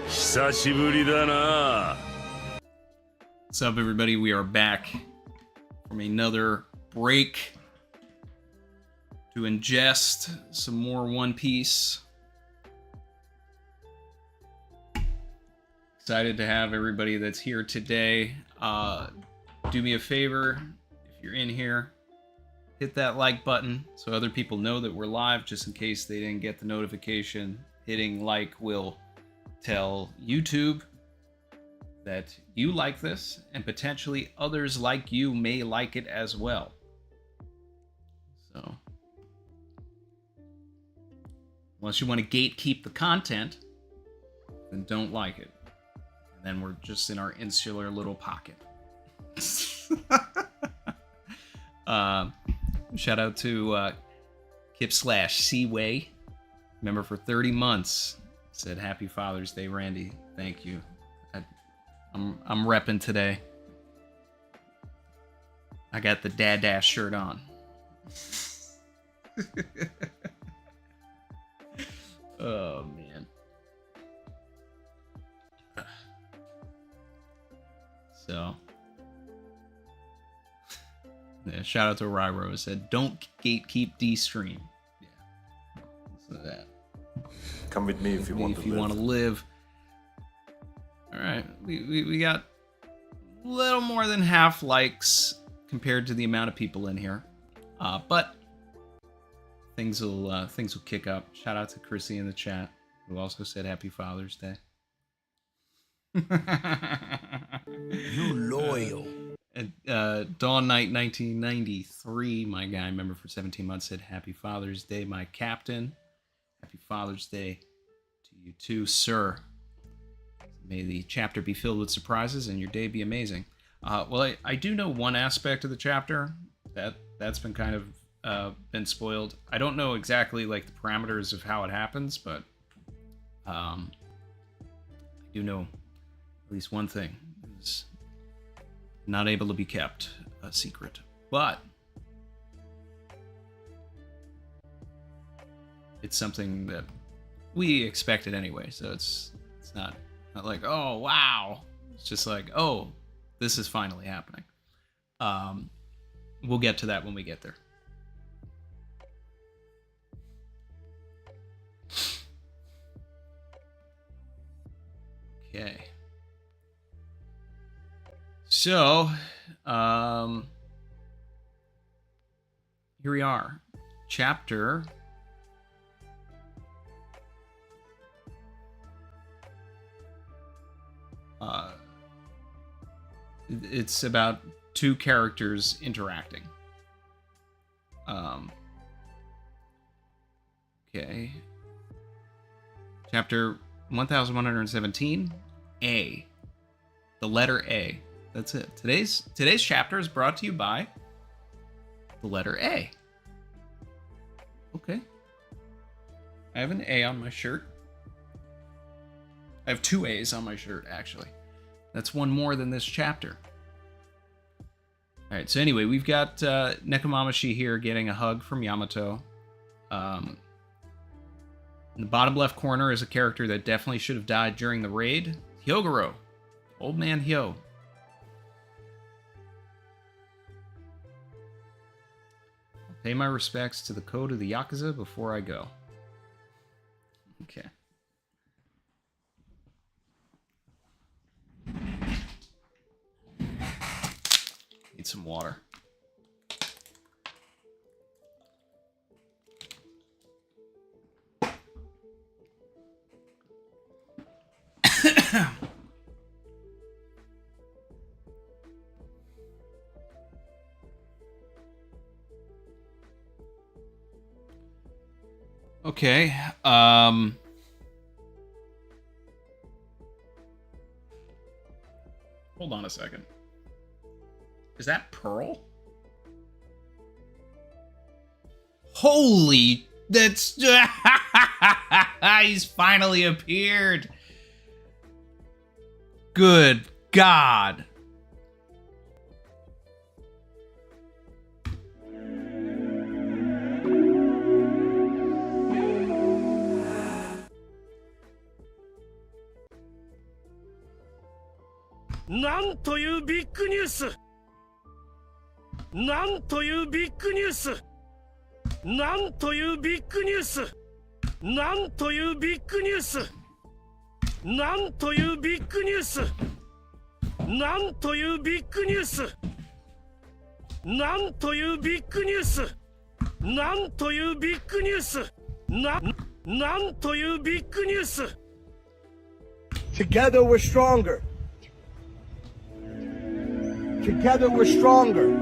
久しぶりだな. What's up, everybody? We are back from another break to ingest some more One Piece. Excited to have everybody that's here today. Do me a favor, if you're in here, hit that like button so other people know that we're live, just in case they didn't get the notification. Hitting like will tell YouTube that you like this, and potentially others like you may like it as well. So, unless you want to gatekeep the content, then don't like it. And then we're just in our insular little pocket. Shout out to Kip/Seaway, member for 30 months. Said Happy Father's Day, Randy. Thank you. I'm repping today. I got the Dad Dash shirt on. Oh man. So, yeah, shout out to Ryro, who said, "Don't gatekeep D-Stream." Yeah, listen to that. Come with me if you want to live. All right, we got a little more than half likes compared to the amount of people in here, but things will kick up. Shout out to Chrissy in the chat, who also said Happy Father's Day. You loyal. Dawn Knight 1993, my guy, member for 17 months, said Happy Father's Day, my captain. Happy Father's Day to you too, sir. May the chapter be filled with surprises and your day be amazing. Well, I do know one aspect of the chapter that's been kind of been spoiled. I don't know exactly like the parameters of how it happens, but I do know at least one thing is not able to be kept a secret. But it's something that we expected anyway, so it's not like, oh wow. It's just like, oh, this is finally happening. We'll get to that when we get there. Okay. So, here we are. Chapter it's about two characters interacting. Okay. Chapter 1117, A. The letter A. That's it. Today's chapter is brought to you by the letter A. Okay. I have an A on my shirt. I have two A's on my shirt, actually. That's one more than this chapter. Alright, so anyway, we've got Nekomamushi here getting a hug from Yamato. In the bottom left corner is a character that definitely should have died during the raid. Hyogoro. Old man Hyo. I'll pay my respects to the code of the Yakuza before I go. Okay. Need some water. Okay, hold on a second. Is that Pearl? Holy, that's... He's finally appeared. Good God. なんというビッグニュース。なんというビッグニュース。なんというビッグニュース。なんというビッグニュース。なんというビッグニュース。なんというビッグニュース。なんというビッグニュース。なんというビッグニュース。なんというビッグニュース。Together we're stronger. Together we're stronger.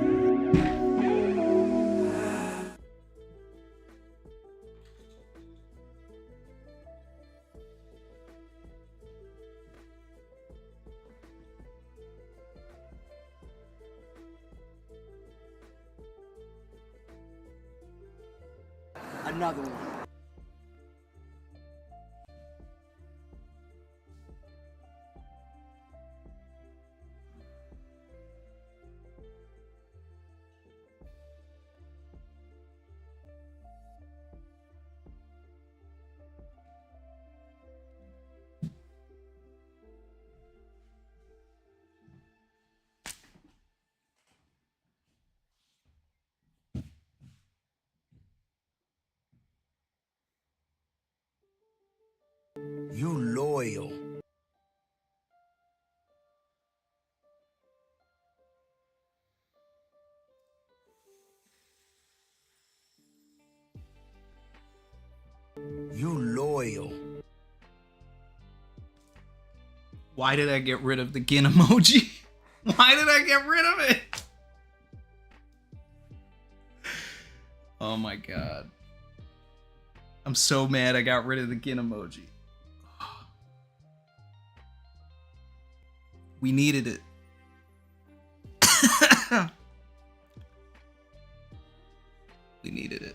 Another one. You loyal. You loyal. Why did I get rid of the Gin emoji? Why did I get rid of it? Oh my god. I'm so mad I got rid of the Gin emoji. We needed it. We needed it.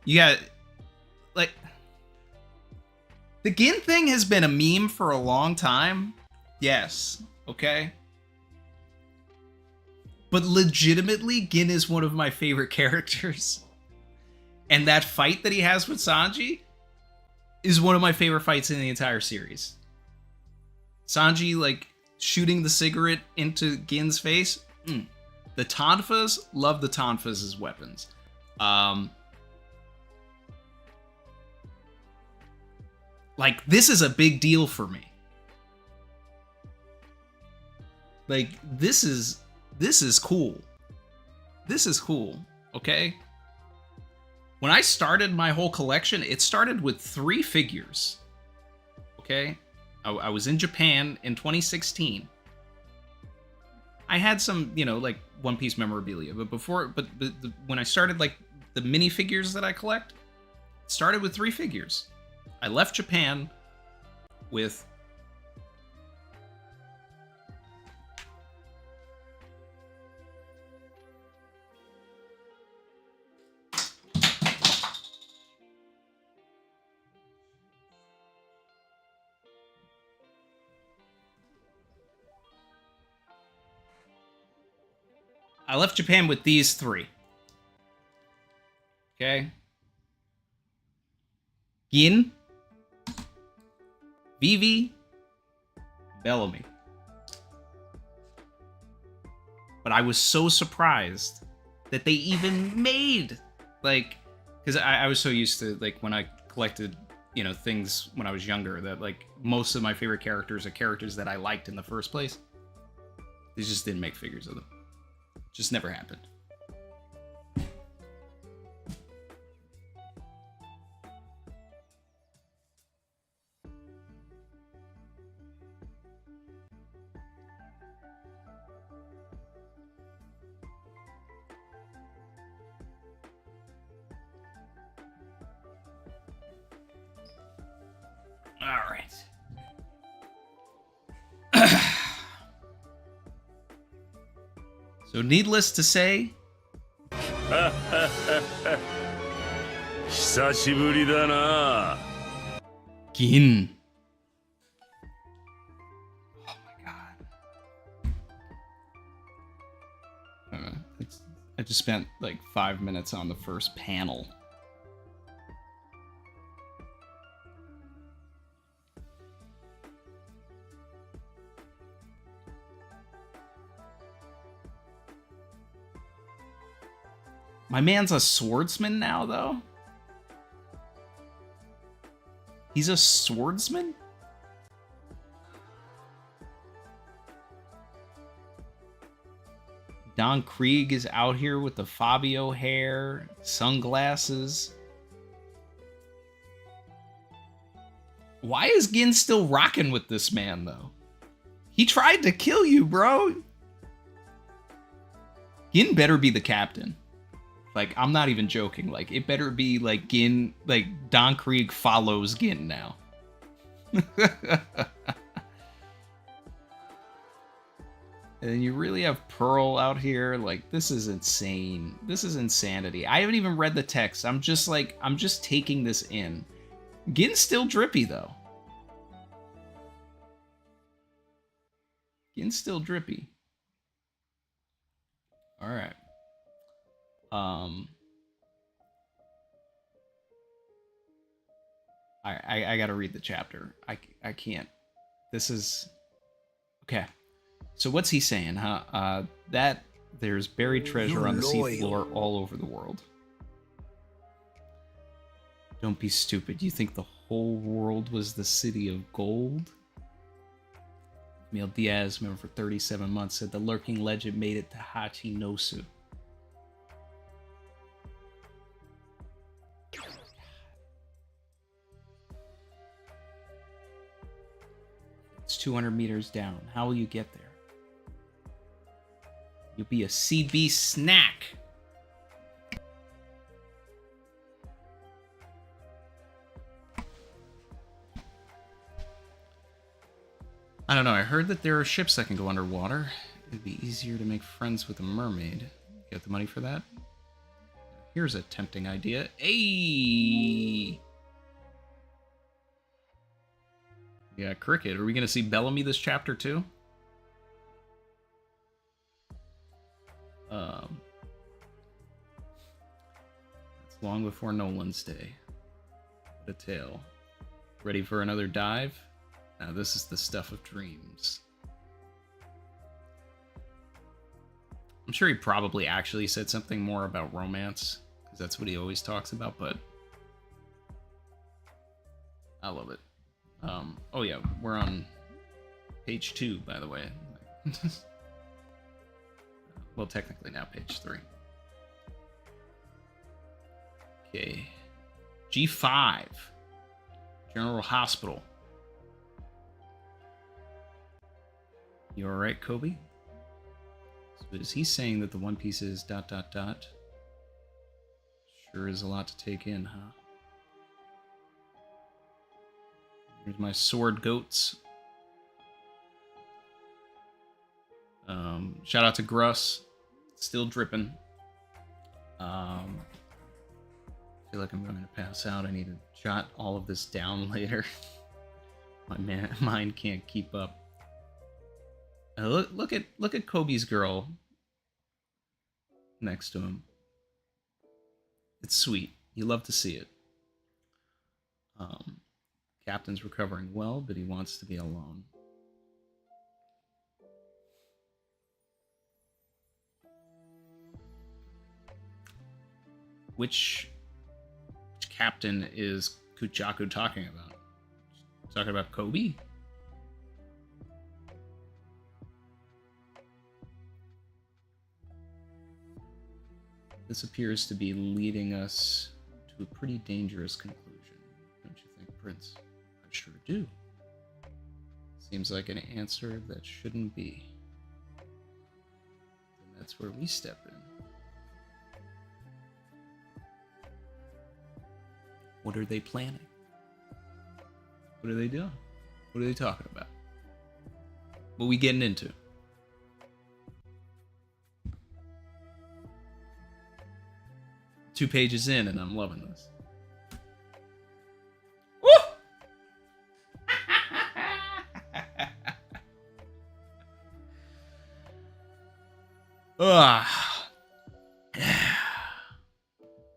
You got, like, the Gin thing has been a meme for a long time. Yes, okay? But legitimately, Gin is one of my favorite characters. And that fight that he has with Sanji is one of my favorite fights in the entire series. Sanji, like, shooting the cigarette into Gin's face. The Tonfas, love the Tonfas as weapons. Like, this is a big deal for me. Like, this is cool. This is cool, okay? When I started my whole collection, it started with 3 figures. Okay? I was in Japan in 2016. I had some, you know, like, One Piece memorabilia, but when I started, like, the minifigures that I collect, it started with 3 figures. I left Japan with these 3. Okay? Gin, Vivi, Bellamy. But I was so surprised that they even made, like, because I was so used to, like, when I collected, you know, things when I was younger, that, like, most of my favorite characters are characters that I liked in the first place. They just didn't make figures of them. Just never happened. All right. So needless to say, 久しぶりだな。 Gin. Oh my god. just spent like 5 minutes on the first panel. My man's a swordsman now, though? He's a swordsman? Don Krieg is out here with the Fabio hair, sunglasses. Why is Gin still rocking with this man, though? He tried to kill you, bro. Gin better be the captain. Like, I'm not even joking. Like, it better be, like, Gin... Like, Don Krieg follows Gin now. And then you really have Pearl out here. Like, this is insane. This is insanity. I haven't even read the text. I'm just, like... I'm just taking this in. Gin's still drippy, though. Gin's still drippy. Alright. I gotta read the chapter. I can't. This is... Okay. So what's he saying, huh? That there's buried treasure on the seafloor all over the world. Don't be stupid. You think the whole world was the city of gold? Emil Diaz, member for 37 months, said the lurking legend made it to Hachinosu. It's 200 meters down. How will you get there? You'll be a CB snack. I don't know. I heard that there are ships that can go underwater. It'd be easier to make friends with a mermaid. You got the money for that? Here's a tempting idea. Hey! Yeah, Cricket. Are we going to see Bellamy this chapter too? It's long before Nolan's day. What a tale. Ready for another dive? Now this is the stuff of dreams. I'm sure he probably actually said something more about romance, because that's what he always talks about, but I love it. Oh yeah, we're on page 2, by the way. Well, technically now page 3. Okay. G5. General Hospital. You alright, Kobe? So is he saying that the One Piece is ... Sure is a lot to take in, huh? Here's my sword goats. Shout out to Gruss. Still dripping. I feel like I'm going to pass out. I need to jot all of this down later. My mind can't keep up. Look at Kobe's girl next to him. It's sweet. You love to see it. Captain's recovering well, but he wants to be alone. Which captain is Kujaku talking about? Talking about Kobe? This appears to be leading us to a pretty dangerous conclusion, don't you think, Prince? I sure do. Seems like an answer that shouldn't be. And that's where we step in. What are they planning? What are they doing? What are they talking about? What are we getting into? Two pages in and I'm loving this. Woo!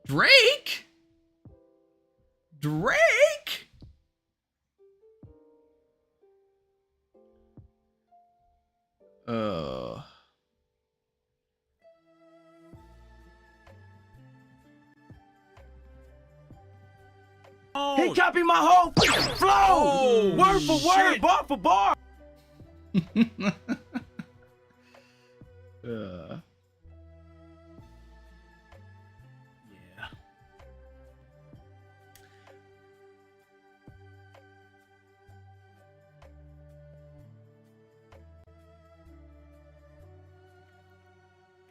Drake? Drake? He copied my whole flow! Word for word, bar for bar! Yeah.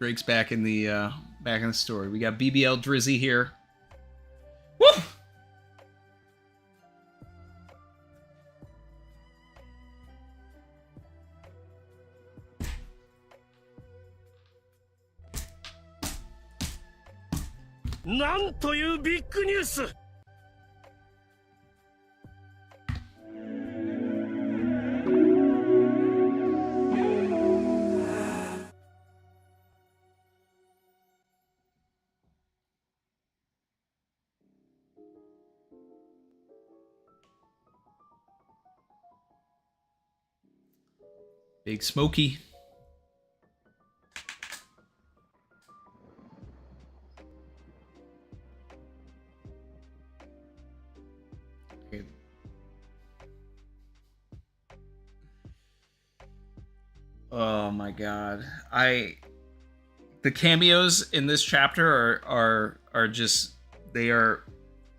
Drake's back in the story. We got BBL Drizzy here. Woo! Nan toyu big news! Big Smokey. Okay. Oh my god. The cameos in this chapter are just, they are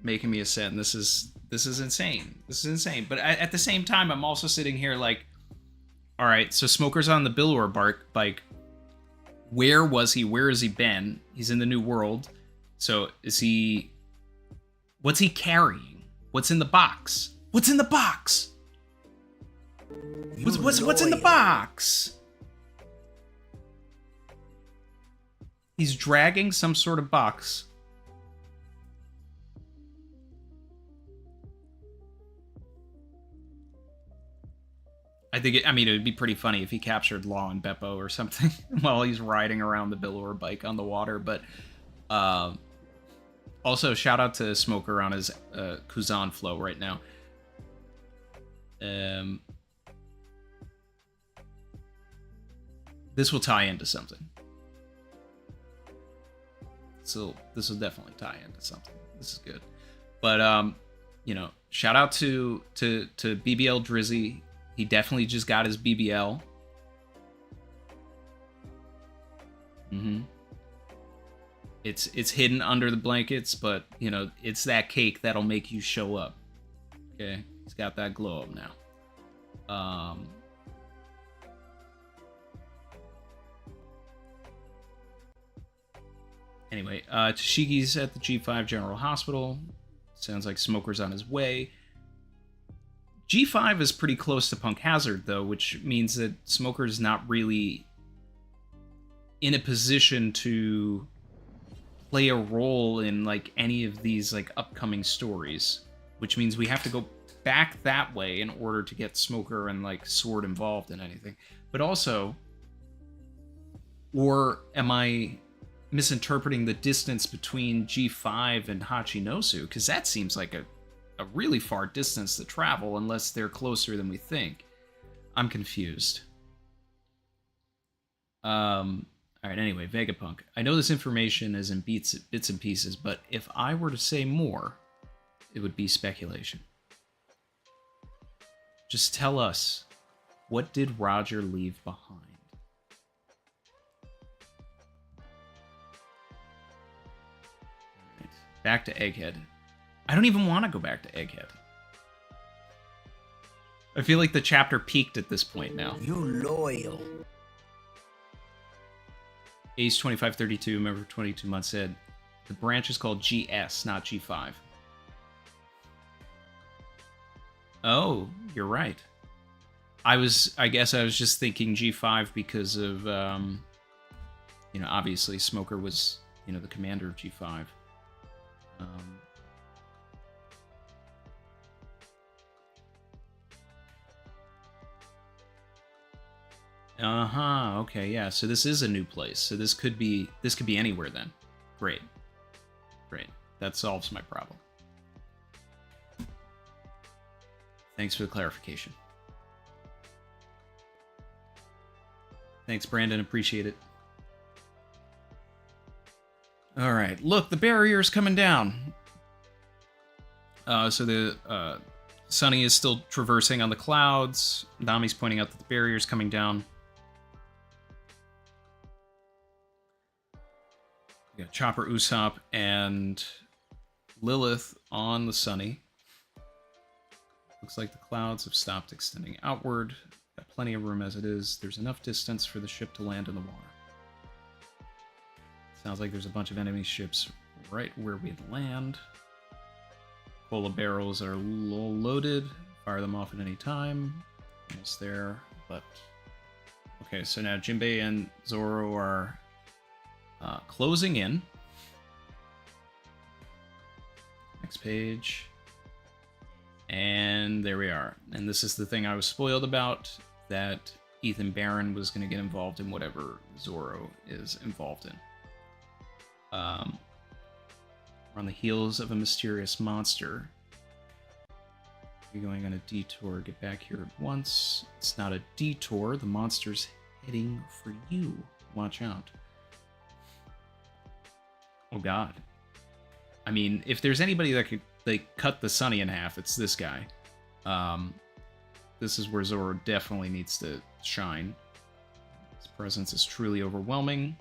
making me ascend. This is insane. This is insane. But at the same time, I'm also sitting here like, all right, so Smoker's on the Billor bike. Where was he? Where has he been? He's in the New World. So is he... What's he carrying? What's in the box? What's in the box? What's in the box? He's dragging some sort of box. I think it would be pretty funny if he captured Law and Beppo or something while he's riding around the Billor bike on the water. But also, shout out to Smoker on his Kuzan flow right now. This will tie into something. So this will definitely tie into something. This is good. But shout out to BBL Drizzy. He definitely just got his BBL. It's hidden under the blankets, but it's that cake that'll make you show up. Okay, he's got that glow up now. Anyway, Tashiki's at the G5 General Hospital. Sounds like Smoker's on his way. G5 is pretty close to Punk Hazard, though, which means that Smoker's not really in a position to play a role in like any of these like upcoming stories, which means we have to go back that way in order to get Smoker and like Sword involved in anything. But also, or am I misinterpreting the distance between G5 and Hachinosu? Because that seems like a really far distance to travel unless they're closer than we think. I'm confused. All right, anyway, Vegapunk. I know this information is in bits and pieces, but if I were to say more, it would be speculation. Just tell us, what did Roger leave behind? All right, back to Egghead. I don't even want to go back to Egghead. I feel like the chapter peaked at this point now. You loyal. Ace2532, member 22 months, said, the branch is called GS, not G5. Oh, you're right. I guess I was just thinking G5 because of, obviously Smoker was, the commander of G5. Okay, yeah. So this is a new place. So this could be anywhere then. Great. Great. That solves my problem. Thanks for the clarification. Thanks, Brandon. Appreciate it. All right. Look, the barrier's coming down. So the Sunny is still traversing on the clouds. Nami's pointing out that the barrier's coming down. We got Chopper, Usopp, and Lilith on the Sunny. Looks like the clouds have stopped extending outward. Got plenty of room as it is. There's enough distance for the ship to land in the water. Sounds like there's a bunch of enemy ships right where we'd land. Cola barrels are loaded. Fire them off at any time. Almost there, but... Okay, so now Jinbe and Zoro are closing in. Next page. And there we are. And this is the thing I was spoiled about, that Ethan Barron was going to get involved in whatever Zoro is involved in. We're on the heels of a mysterious monster. You're going on a detour. Get back here at once. It's not a detour. The monster's heading for you. Watch out. Oh, God. I mean, if there's anybody that could cut the Sunny in half, it's this guy. This is where Zoro definitely needs to shine. His presence is truly overwhelming.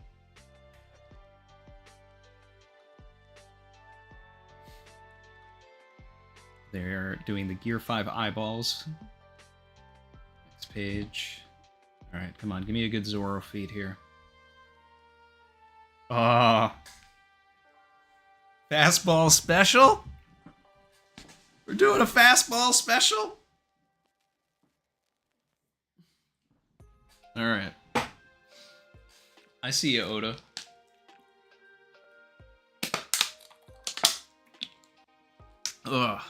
They're doing the Gear 5 eyeballs. Next page. Alright, come on. Give me a good Zoro feat here. Fastball special? We're doing a fastball special? Alright. I see you, Oda. Ugh.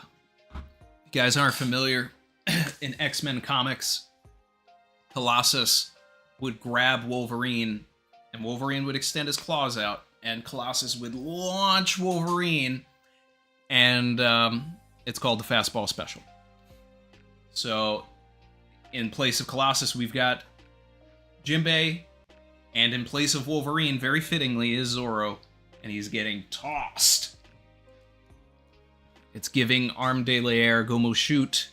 If you guys aren't familiar, in X-Men comics, Colossus would grab Wolverine, and Wolverine would extend his claws out, and Colossus would launch Wolverine, and it's called the Fastball Special. So, in place of Colossus, we've got Jinbe, and in place of Wolverine, very fittingly, is Zoro, and he's getting tossed. It's giving Arm de l'air, Gomu shoot.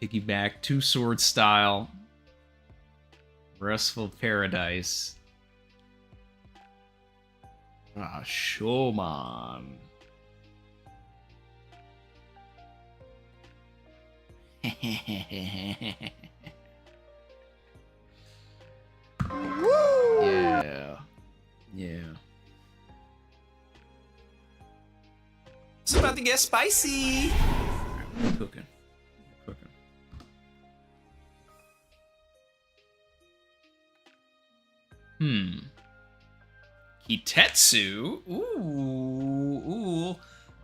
Piggyback, two sword style. Restful paradise. Ah, Showman. Yeah. Yeah. It's about to get spicy. We're cooking. We're cooking. Kitetsu? Ooh.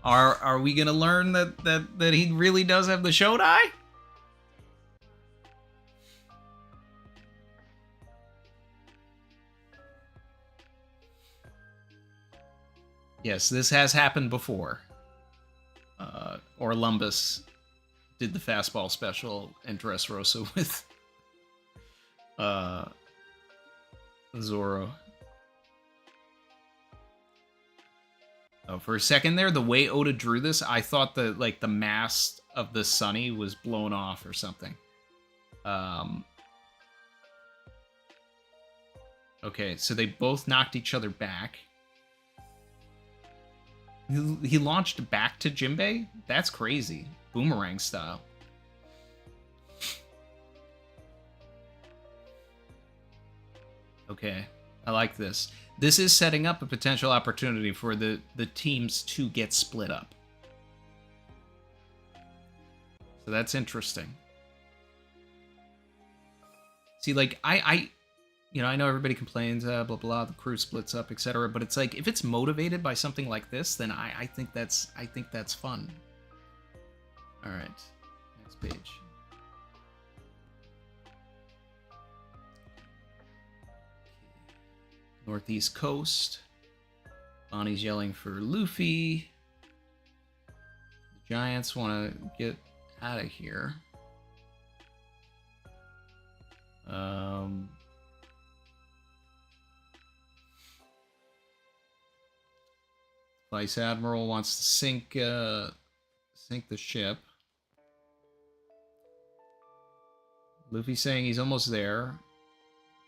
Are we gonna learn that he really does have the Shodai? Yes, this has happened before. Orlumbus did the fastball special in Dressrosa with Zoro. Oh, for a second there, the way Oda drew this, I thought that the mast of the Sunny was blown off or something. Okay, so they both knocked each other back. He launched back to Jinbe? That's crazy. Boomerang style. Okay, I like this. This is setting up a potential opportunity for the teams to get split up. So that's interesting. See, I know everybody complains, blah, blah, the crew splits up, etc. But it's like, if it's motivated by something like this, then I think that's fun. All right, next page. Northeast coast. Bonnie's yelling for Luffy. The Giants want to get out of here. Vice Admiral wants to sink the ship. Luffy's saying he's almost there.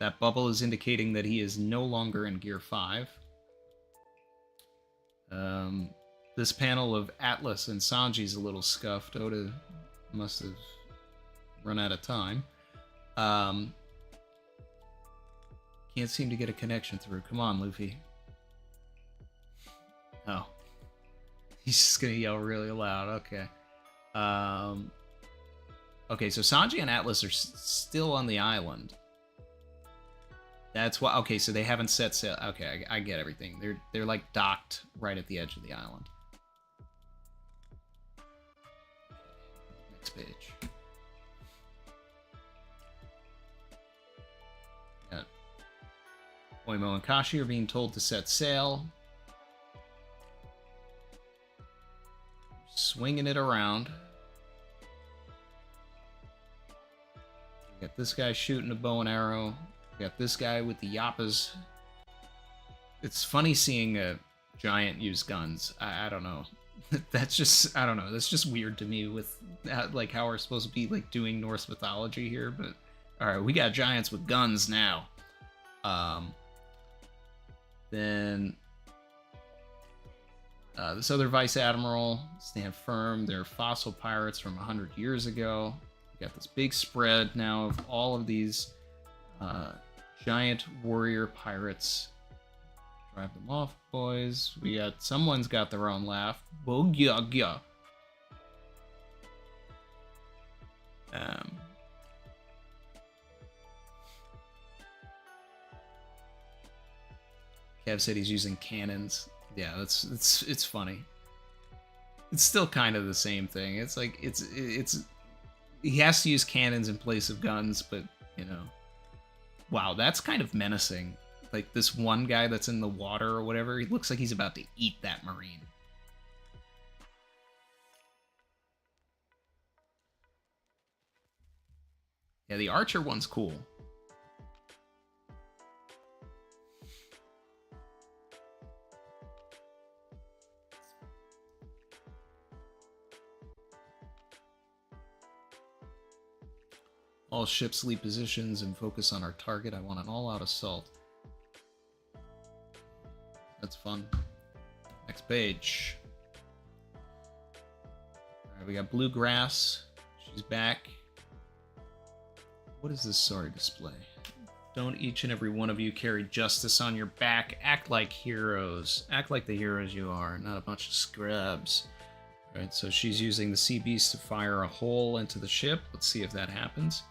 That bubble is indicating that he is no longer in Gear 5. This panel of Atlas and Sanji's a little scuffed. Oda must have run out of time. Can't seem to get a connection through. Come on, Luffy. Oh. He's just gonna yell really loud. Okay. Okay, so Sanji and Atlas are still on the island. That's why. Okay, so they haven't set sail. Okay, I get everything. They're like docked right at the edge of the island. Next page. Got Oimo and Kashi are being told to set sail. Swinging it around. We got this guy shooting a bow and arrow. We got this guy with the yappas. It's funny seeing a giant use guns. I don't know. That's just, I don't know. That's just weird to me with like how we're supposed to be like doing Norse mythology here. But all right, we got giants with guns now. Then this other vice admiral, stand firm. They're fossil pirates from 100 years ago. We got this big spread now of all of these giant warrior pirates. Drive them off, boys. We got someone's got their own laugh. Bogya. Kev said he's using cannons. Yeah, it's funny. It's still kind of the same thing. It's like it's he has to use cannons in place of guns, but you know. Wow, that's kind of menacing. Like this one guy that's in the water or whatever, he looks like he's about to eat that marine. Yeah, the archer one's cool. All ships leave positions and focus on our target. I want an all-out assault. That's fun. Next page. Alright, we got Bluegrass. She's back. What is this sorry display? Don't each and every one of you carry justice on your back. Act like heroes. Act like the heroes you are, not a bunch of scrubs. Alright, so she's using the sea beast to fire a hole into the ship. Let's see if that happens.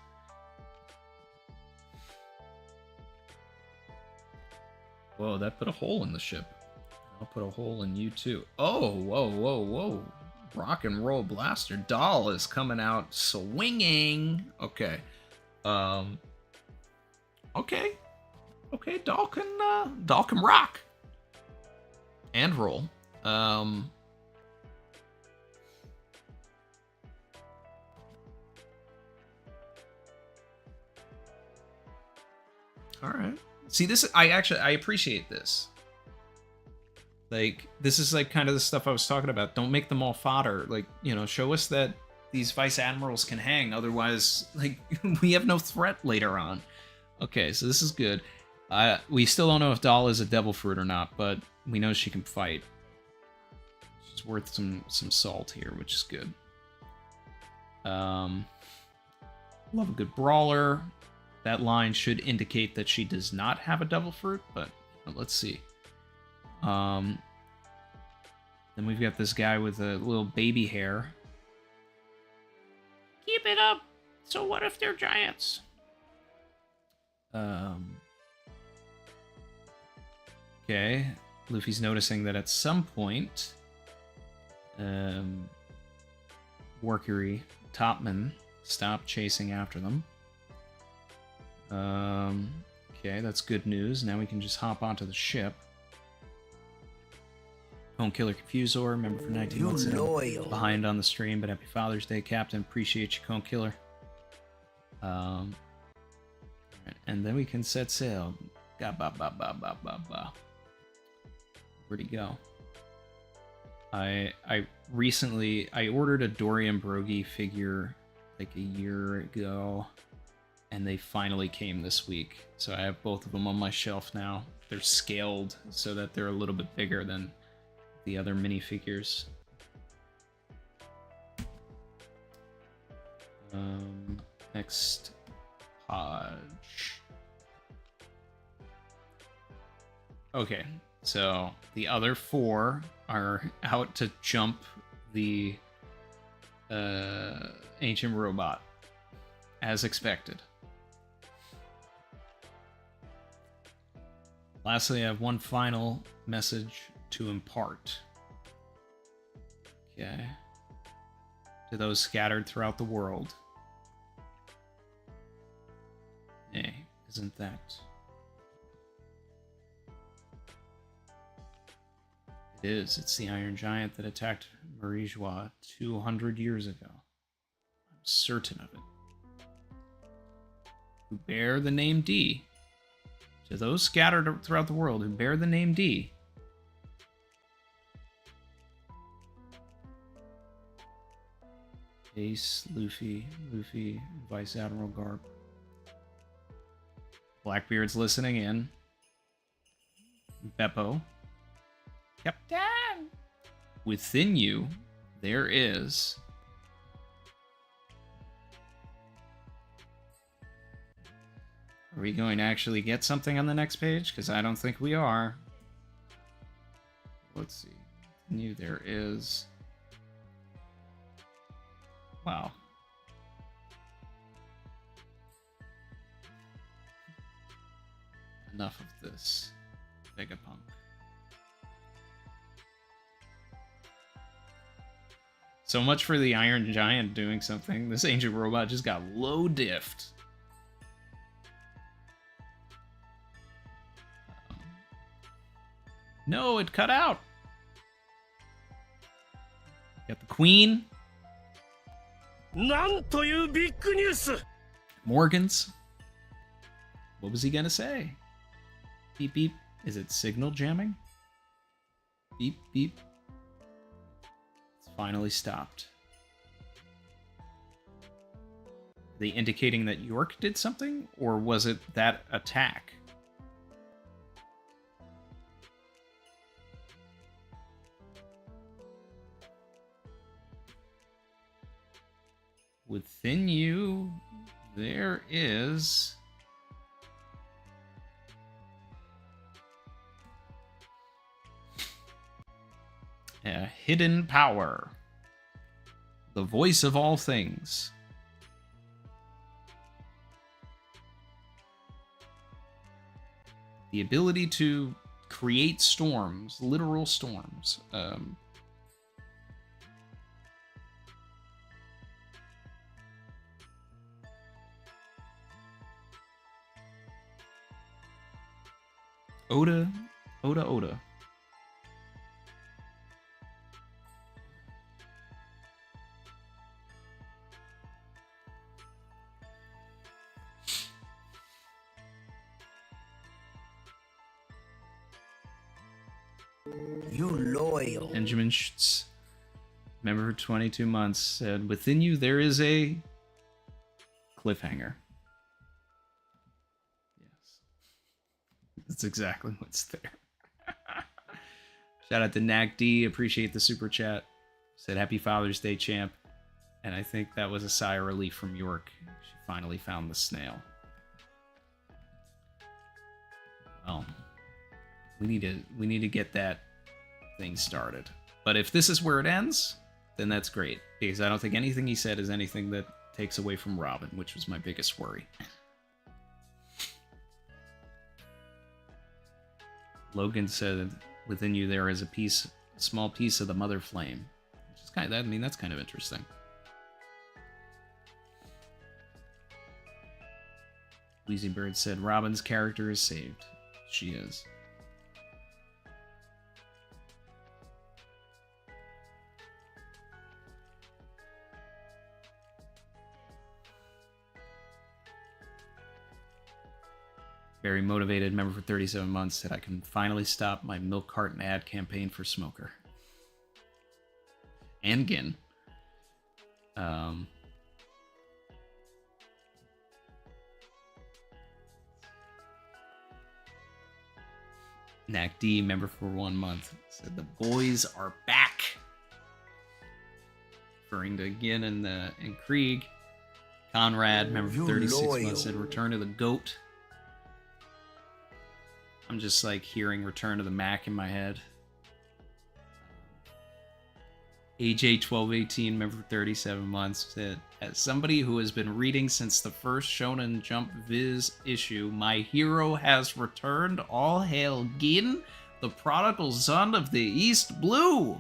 Whoa, that put a hole in the ship. I'll put a hole in you too. Oh, whoa. Rock and roll blaster. Doll is coming out swinging. Okay. Okay, Doll can rock. And roll. Alright. See, this, I appreciate this. Like, this is like kind of the stuff I was talking about. Don't make them all fodder. Like, you know, show us that these vice admirals can hang. Otherwise, like, we have no threat later on. Okay, so this is good. We still don't know if Doll is a devil fruit or not, but we know she can fight. She's worth some salt here, which is good. Love a good brawler. That line should indicate that she does not have a devil fruit, but let's see. Then we've got this guy with a little baby hair. Keep it up! So what if they're giants? Okay. Luffy's noticing that at some point, Workery Topman stopped chasing after them. Okay, that's good news. Now we can just hop onto the ship. Cone Killer Confusor, member for 19 months. loyal. Behind on the stream, but happy Father's Day, Captain. Appreciate you, Cone Killer. Alright, and then we can set sail. Where'd he go? I recently ordered a Dorian Brogy figure like a year ago, and they finally came this week. So I have both of them on my shelf now. They're scaled so that they're a little bit bigger than the other minifigures. Next Hodge. Okay, so the other 4 are out to jump the ancient robot, as expected. Lastly, I have one final message to impart. Okay. To those scattered throughout the world. Hey, isn't that... It is. It's the Iron Giant that attacked Marijois 200 years ago. I'm certain of it. Who bear the name D. To those scattered throughout the world who bear the name D. Ace, Luffy, Vice Admiral Garp. Blackbeard's listening in. Beppo. Captain! Within you, there is... Are we going to actually get something on the next page? Because I don't think we are. Let's see. Within you, there is... Wow. Enough of this. Vegapunk. So much for the Iron Giant doing something. This ancient robot just got low diffed. No, it cut out. Got the Queen. なんというビッグニュース Morgans. What was he gonna say? Beep beep. Is it signal jamming? Beep beep. It's finally stopped. Are they indicating that York did something? Or was it that attack? Within you, there is... a hidden power. The voice of all things. The ability to create storms, literal storms. Oda. You loyal. Benjamin Schutz, member for 22 months, said, within you there is a cliffhanger. Yes. That's exactly what's there. Shout out to Knack D, appreciate the super chat. Said happy Father's Day, champ. And I think that was a sigh of relief from York. She finally found the snail. Well, we need to get that thing started. But if this is where it ends, then that's great. Because I don't think anything he said is anything that takes away from Robin, which was my biggest worry. Logan said, within you there is a small piece of the mother flame. Which is kind of, I mean, that's kind of interesting. Wheezy Bird said, Robin's character is saved. She is. Very motivated member for 37 months said I can finally stop my milk carton ad campaign for Smoker. And Gin. Knack D, member for 1 month, said the boys are back. Referring to Gin and Krieg. Conrad, member for 36 months, said return to the GOAT. I'm just like hearing Return to the Mac in my head. AJ1218, member for 37 months, said, as somebody who has been reading since the first Shonen Jump Viz issue, my hero has returned. All hail Gin, the prodigal son of the East Blue.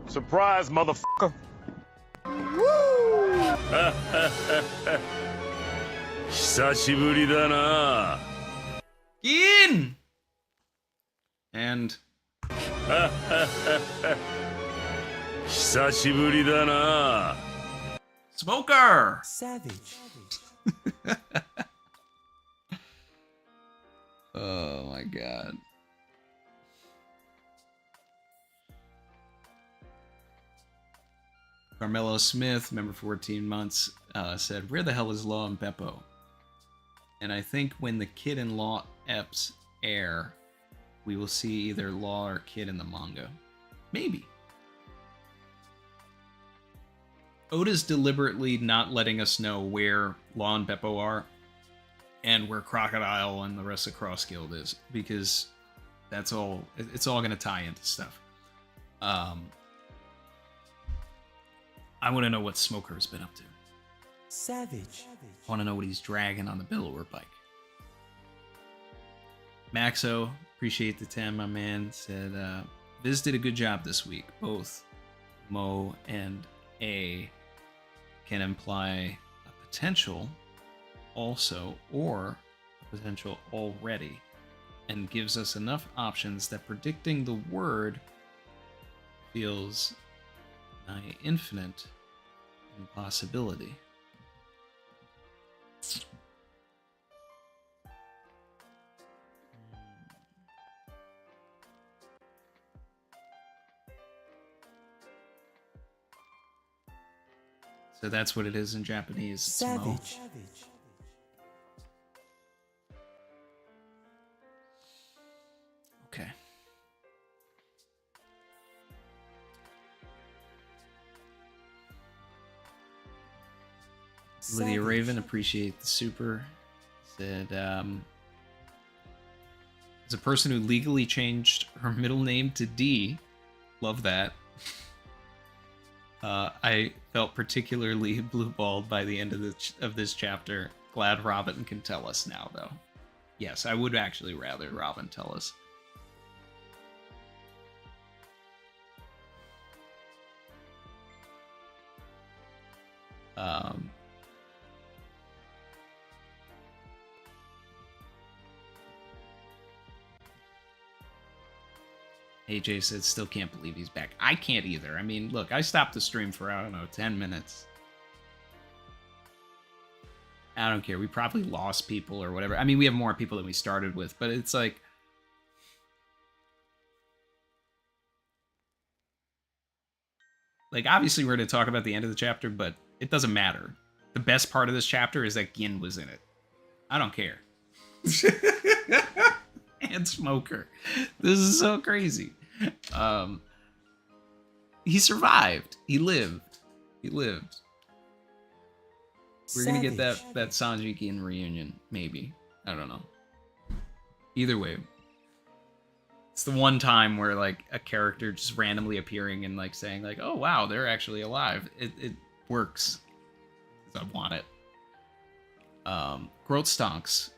Surprise, motherfucker. Woo! 久しぶりだな。Gin! And 久しぶりだな。Smoker! Savage. Oh my god. Carmelo Smith, member 14 months, said, where the hell is Law and Beppo? And I think when the Kid and Law eps air, we will see either Law or Kid in the manga. Maybe. Oda's deliberately not letting us know where Law and Beppo are and where Crocodile and the rest of Cross Guild is, because that's all, it's all going to tie into stuff. I want to know what Smoker's been up to. Savage. I want to know what he's dragging on the Billower bike. Maxo, appreciate the 10, my man, said, Viz did a good job this week. Both Mo and A can imply a potential also or a potential already, and gives us enough options that predicting the word feels nigh infinite in possibility. So that's what it is in Japanese. Savage. Okay. Lydia Raven, appreciate the super. Said, as a person who legally changed her middle name to D, love that. I felt particularly blue-balled by the end of this chapter. Glad Robin can tell us now, though. Yes, I would actually rather Robin tell us. AJ said, still can't believe he's back. I can't either. I mean, look, I stopped the stream for, I don't know, 10 minutes. I don't care. We probably lost people or whatever. I mean, we have more people than we started with, but it's like... obviously we're going to talk about the end of the chapter, but it doesn't matter. The best part of this chapter is that Gin was in it. I don't care. And Smoker. This is so crazy. He survived. He lived. We're gonna get that Sanji Gin reunion, maybe. I don't know. Either way, it's the one time where like a character just randomly appearing and like saying like, "Oh wow, they're actually alive." It works. I want it. Growth Stonks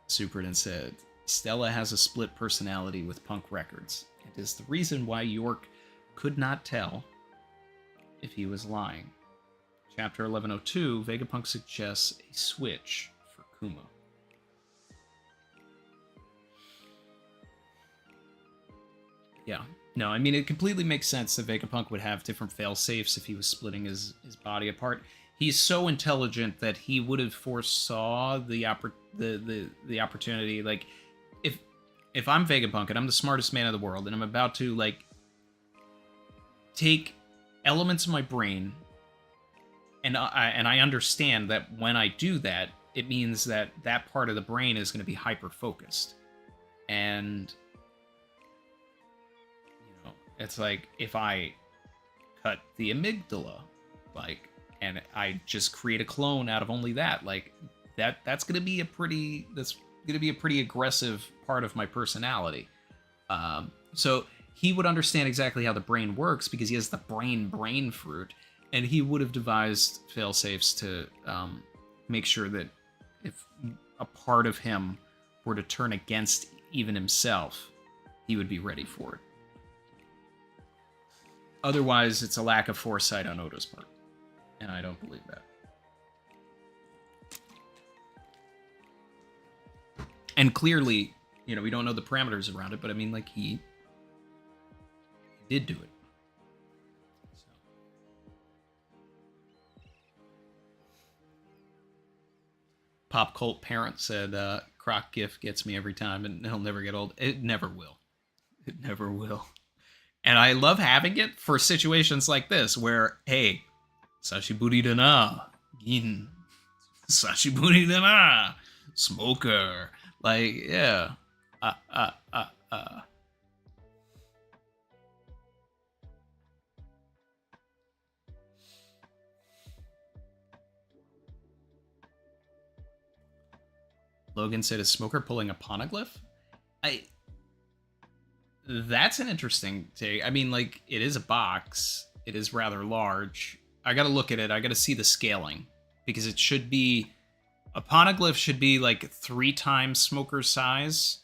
supered and said, Stella has a split personality with Punk Records. It is the reason why York could not tell if he was lying. Chapter 1102, Vegapunk suggests a switch for Kuma. Yeah. No, I mean, it completely makes sense that Vegapunk would have different fail-safes if he was splitting his body apart. He's so intelligent that he would have foresaw the opportunity. Like, if I'm Vegapunk and I'm the smartest man in the world and I'm about to, like, take elements of my brain and I understand that when I do that, it means that that part of the brain is going to be hyper-focused. And, you know, it's like, if I cut the amygdala, like, and I just create a clone out of only that, like, that's going to be a pretty aggressive part of my personality. So he would understand exactly how the brain works because he has the brain fruit, and he would have devised fail-safes to make sure that if a part of him were to turn against even himself, he would be ready for it. Otherwise, it's a lack of foresight on Oda's part, and I don't believe that. And clearly, you know, we don't know the parameters around it, but I mean, like, he did do it. So. Pop Cult Parent said, Croc GIF gets me every time, and he'll never get old. It never will. It never will. And I love having it for situations like this, where, hey, Sashiburi da na, Gin. Sashiburi da na, Smoker. Like, yeah. Logan said, is Smoker pulling a poneglyph? That's an interesting take. I mean, like, it is a box. It is rather large. I gotta look at it. I gotta see the scaling. Because it should be... A poneglyph should be, like, 3 times Smoker's size.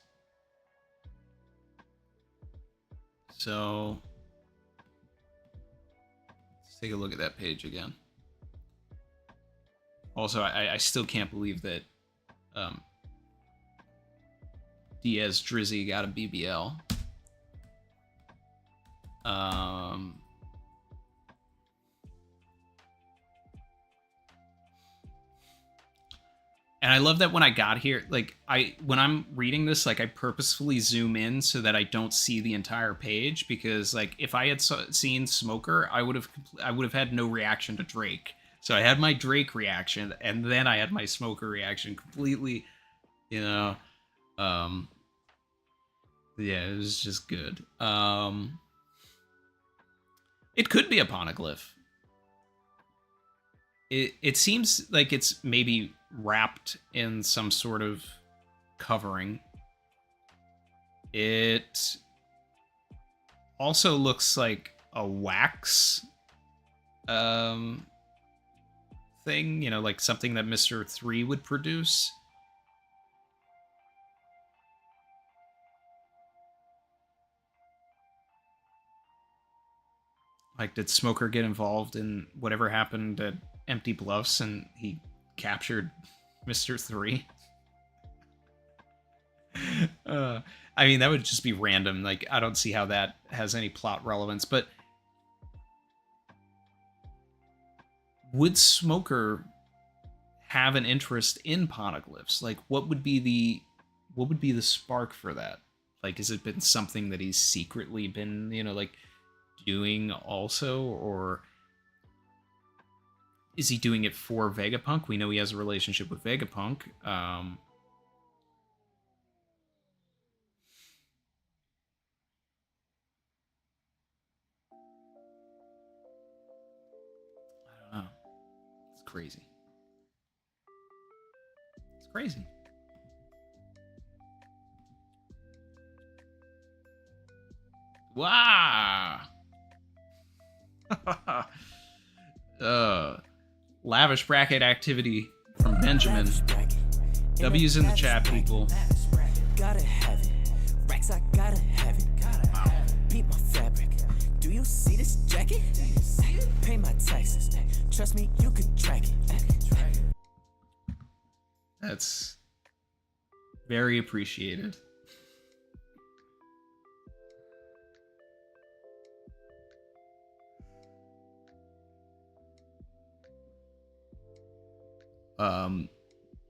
So... let's take a look at that page again. Also, I still can't believe that... Diaz Drizzy got a BBL. And I love that when I got here, like, when I'm reading this, like, I purposefully zoom in so that I don't see the entire page, because, like, if I had seen Smoker, I would have had no reaction to Drake. So I had my Drake reaction, and then I had my Smoker reaction completely, you know. Yeah, it was just good. It could be a poneglyph. It seems like it's maybe wrapped in some sort of covering. It also looks like a wax thing, you know, like something that Mr. 3 would produce. Like, did Smoker get involved in whatever happened at Empty Bluffs and he captured Mr. 3? I mean, that would just be random. Like, I don't see how that has any plot relevance, but would Smoker have an interest in poneglyphs? Like, what would be the spark for that? Like, has it been something that he's secretly been, you know, like, doing also, or is he doing it for Vegapunk? We know he has a relationship with Vegapunk. I don't know. It's crazy. It's crazy. Wow. Lavish bracket activity from Benjamin. W's in the chat, people. Gotta have it. Racks, I gotta have it. Wow. Beat my fabric. Do you see this jacket? Pay my taxes. Trust me, you can track it. That's very appreciated.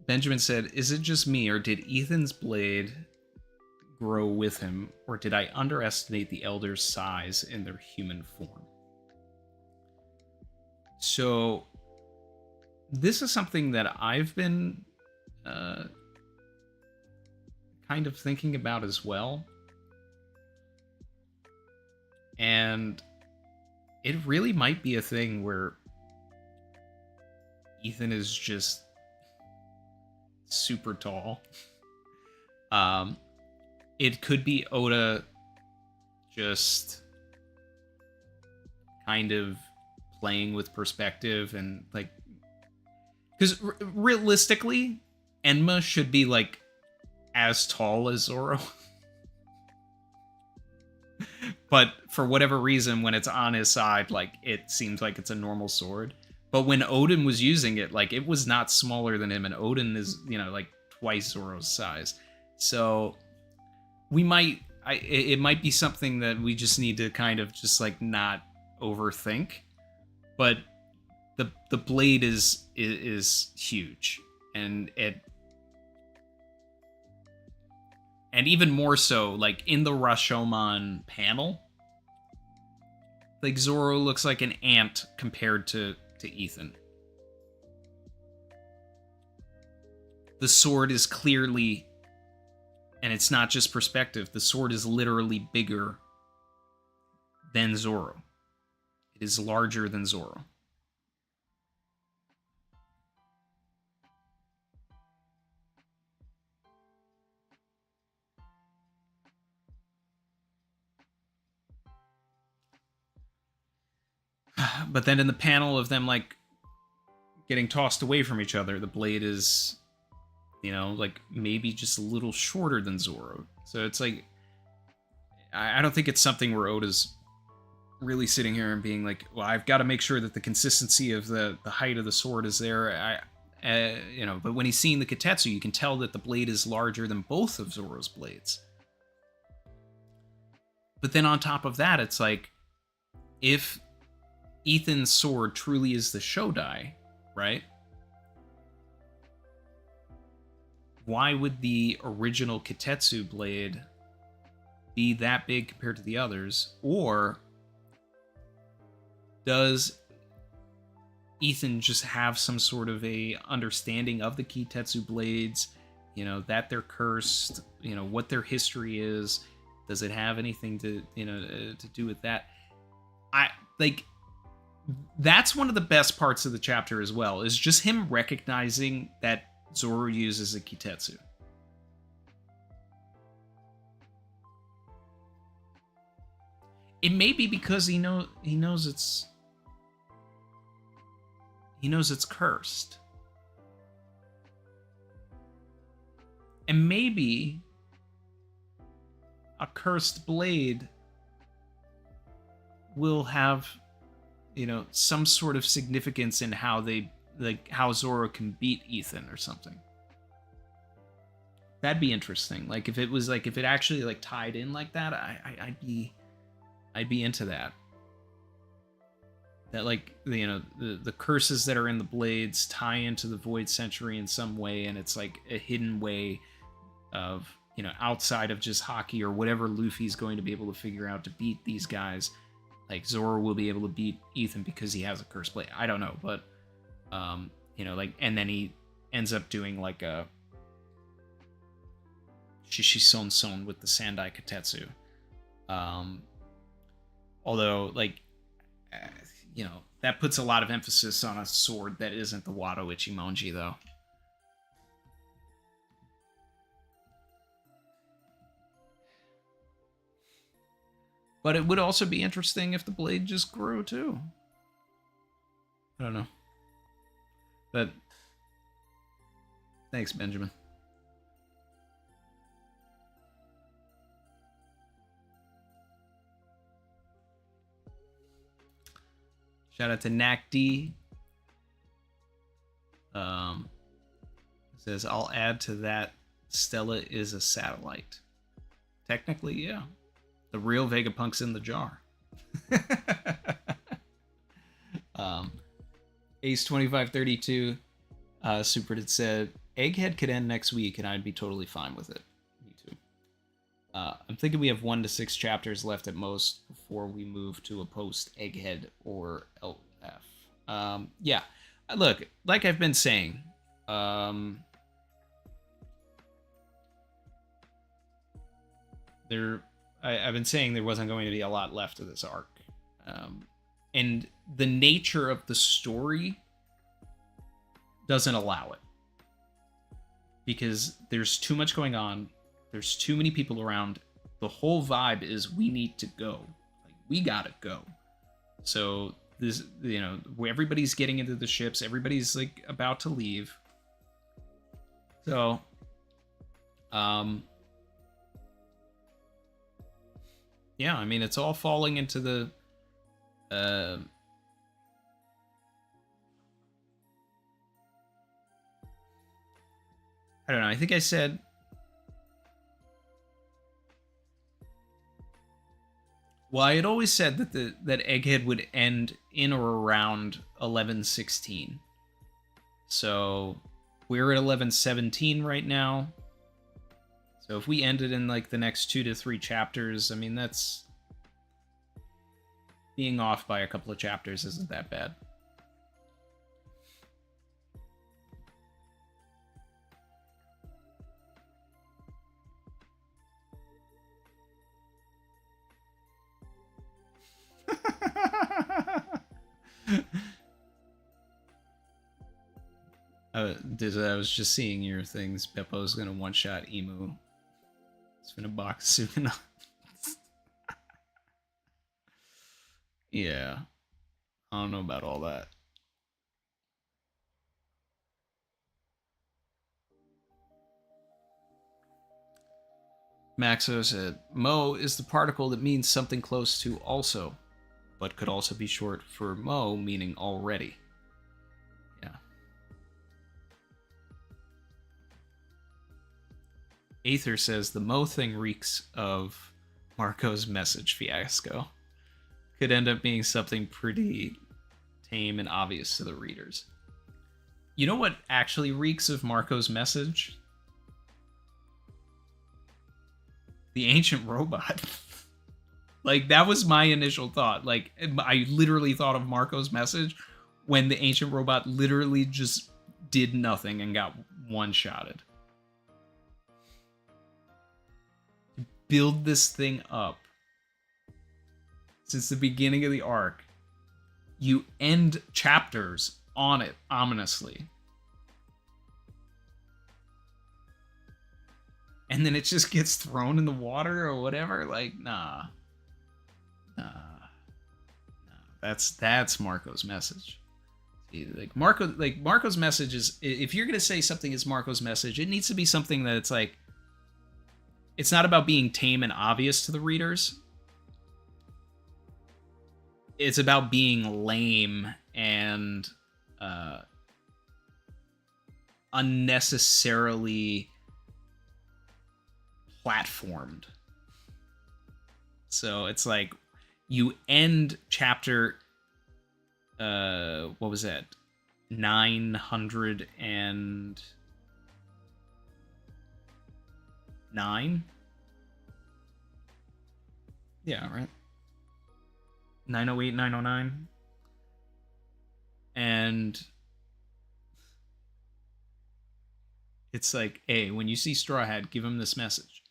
Benjamin said, is it just me, or did Ethan's blade grow with him, or did I underestimate the Elder's size in their human form? So, this is something that I've been kind of thinking about as well. And it really might be a thing where Ethan is just super tall. It could be Oda just kind of playing with perspective and like, because realistically, Enma should be like as tall as Zoro. But for whatever reason, when it's on his side, like it seems like it's a normal sword. But when Odin was using it, like it was not smaller than him, and Odin is, you know, like twice Zoro's size. So we might, it might be something that we just need to kind of just like not overthink. But the blade is huge, and even more so, like in the Rashomon panel, like Zoro looks like an ant compared to Ethan. The sword is clearly, and it's not just perspective, the sword is literally bigger than Zoro. It is larger than Zoro. But then in the panel of them, like, getting tossed away from each other, the blade is, you know, like, maybe just a little shorter than Zoro. So it's like, I don't think it's something where Oda's really sitting here and being like, well, I've got to make sure that the consistency of the height of the sword is there. You know, but when he's seeing the Kitetsu, you can tell that the blade is larger than both of Zoro's blades. But then on top of that, it's like, if Ethan's sword truly is the Shodai, right? Why would the original Kitetsu blade be that big compared to the others? Or does Ethan just have some sort of a understanding of the Kitetsu blades, you know, that they're cursed, you know, what their history is? Does it have anything to, you know, to do with that? That's one of the best parts of the chapter as well, is just him recognizing that Zoro uses a Kitetsu. It may be because he knows it's cursed. And maybe a cursed blade will have, you know, some sort of significance in how how Zoro can beat Ethan or something. That'd be interesting. Like if it actually like tied in like that, I'd be into that. That, like, you know, the curses that are in the blades tie into the Void Century in some way, and it's like a hidden way of, you know, outside of just Haki or whatever Luffy's going to be able to figure out to beat these guys. Like, Zoro will be able to beat Ethan because he has a cursed blade. I don't know, but, you know, like, and then he ends up doing, like, a Shishi-son-son with the Sandai Kitetsu. Although, like, you know, that puts a lot of emphasis on a sword that isn't the Wado Ichimonji, though. But it would also be interesting if the blade just grew, too. I don't know. But thanks, Benjamin. Shout out to NACD. Says, I'll add to that, Stella is a satellite. Technically, yeah. The real Vegapunk's in the jar. Ace 2532 Super had said, Egghead could end next week and I'd be totally fine with it. Me too. I'm thinking we have 1 to 6 chapters left at most before we move to a post Egghead or LF. Yeah, look, like I've been saying, I've been saying there wasn't going to be a lot left of this arc. And the nature of the story doesn't allow it. Because there's too much going on. There's too many people around. The whole vibe is we need to go. Like, we gotta go. So this, where everybody's getting into the ships, everybody's like about to leave. So, yeah, I mean, it's all falling into the, I don't know. I think I said, well, I had always said that that Egghead would end in or around 11:16. So we're at 11:17 right now. So if we ended in like the next 2 to 3 chapters, I mean, that's being off by a couple of chapters isn't that bad. I was just seeing your things. Beppo's gonna one-shot Emu. It's gonna box soon. Yeah. I don't know about all that. Maxo said, Mo is the particle that means something close to also, but could also be short for Mo, meaning already. Yeah. Aether says, the Mo thing reeks of Marco's message fiasco. Could end up being something pretty tame and obvious to the readers. You know what actually reeks of Marco's message? The ancient robot. Like, that was my initial thought. Like, I literally thought of Marco's message when the ancient robot literally just did nothing and got one-shotted. Build this thing up since the beginning of the arc. You end chapters on it ominously. And then it just gets thrown in the water or whatever. Like, nah. That's Marco's message. Like Marco's message is, if you're gonna say something is Marco's message, it needs to be something that it's like, it's not about being tame and obvious to the readers. It's about being lame and unnecessarily platformed. So it's like, you end chapter, what was that? 909? Yeah, right? 908, 909. And it's like, hey, when you see Straw Hat, give him this message.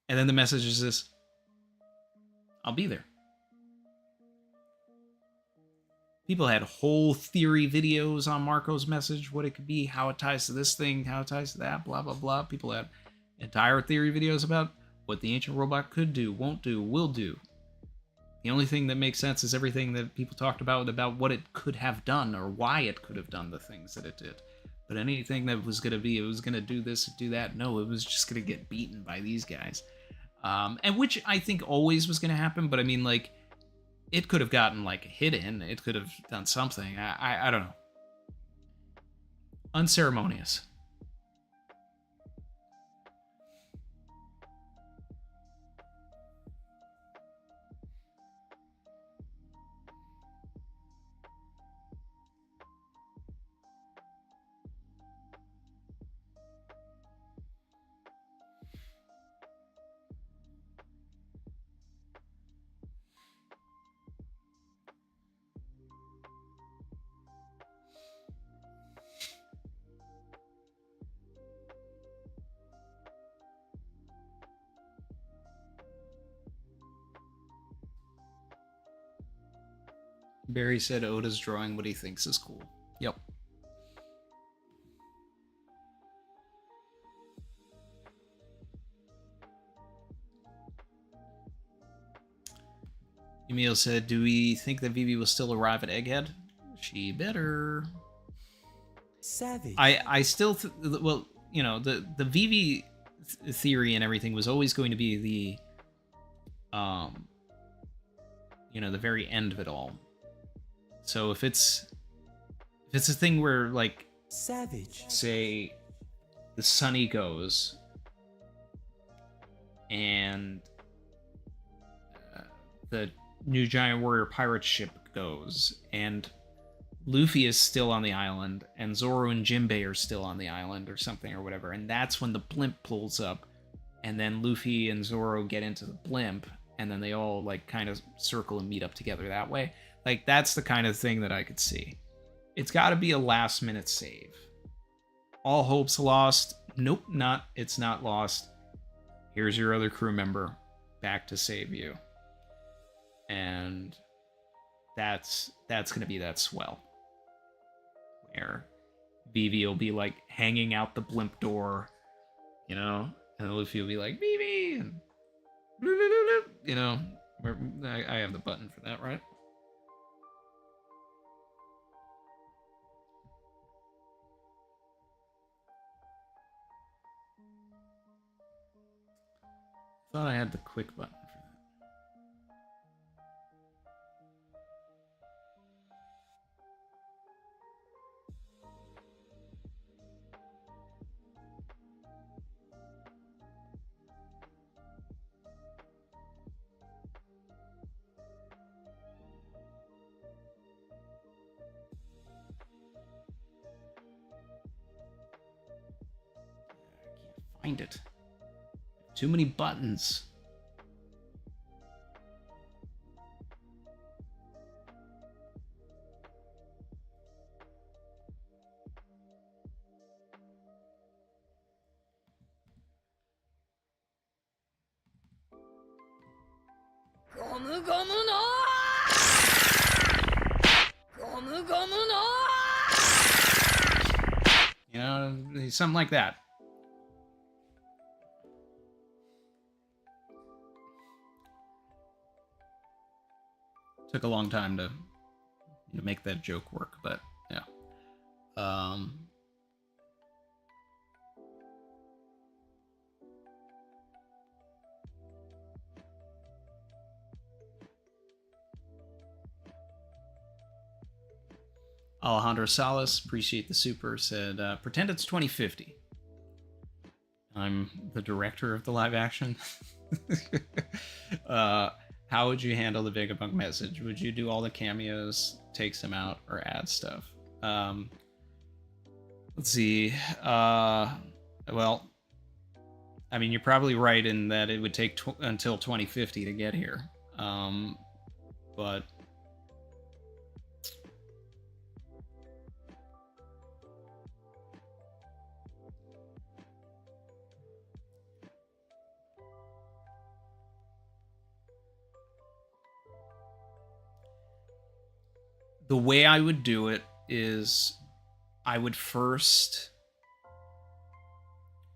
And then the message is this: I'll be there. People had whole theory videos on Marco's message, what it could be, how it ties to this thing, how it ties to that, blah, blah, blah. People had entire theory videos about what the ancient robot could do, won't do, will do. The only thing that makes sense is everything that people talked about what it could have done or why it could have done the things that it did. But anything that was going to be, it was going to do this, do that, no, it was just going to get beaten by these guys. And which I think always was going to happen, but I mean, like, it could have gotten, like, hit in. It could have done something. I don't know. Unceremonious. Barry said Oda's drawing what he thinks is cool. Yep. Emil said, do we think that Vivi will still arrive at Egghead? She better. Savage. I still, well, you know, the Vivi theory and everything was always going to be the, you know, the very end of it all. So if it's a thing where, like, Savage. say the Sunny goes and the new Giant Warrior pirate ship goes and Luffy is still on the island and Zoro and Jinbe are still on the island or something or whatever, and that's when the blimp pulls up and then Luffy and Zoro get into the blimp and then they all, like, kind of circle and meet up together that way. Like, that's the kind of thing that I could see. It's got to be a last-minute save. All hope's lost. Nope, it's not lost. Here's your other crew member back to save you. And that's going to be that swell. Where Vivi will be, like, hanging out the blimp door, you know? And Luffy will be like, Vivi! And you know, I have the button for that, right? Thought I had the quick button for that. I can't find it. Too many buttons. You know, something like that. Took a long time to make that joke work, but yeah. Alejandro Salas, appreciate the super, said, pretend it's 2050. I'm the director of the live action. How would you handle the Vegapunk message? Would you do all the cameos, take some out, or add stuff? Let's see. Well, I mean, you're probably right in that it would take until 2050 to get here. But the way I would do it is I would first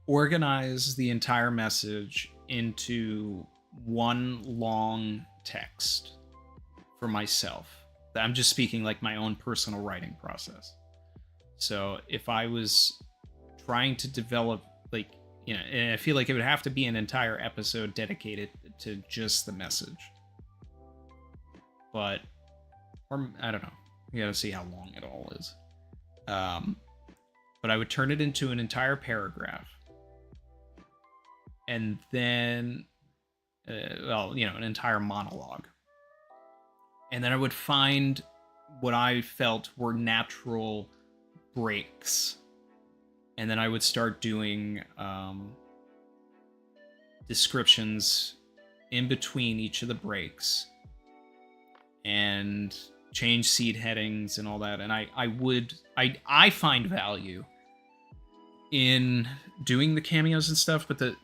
organize the entire message into one long text for myself. I'm just speaking like my own personal writing process. So if I was trying to develop, like, you know, and I feel like it would have to be an entire episode dedicated to just the message. But, or I don't know. You gotta see how long it all is. But I would turn it into an entire paragraph. And then, well, you know, an entire monologue. And then I would find what I felt were natural breaks. And then I would start doing descriptions in between each of the breaks. And change seed headings and all that. And I find value in doing the cameos and stuff, but the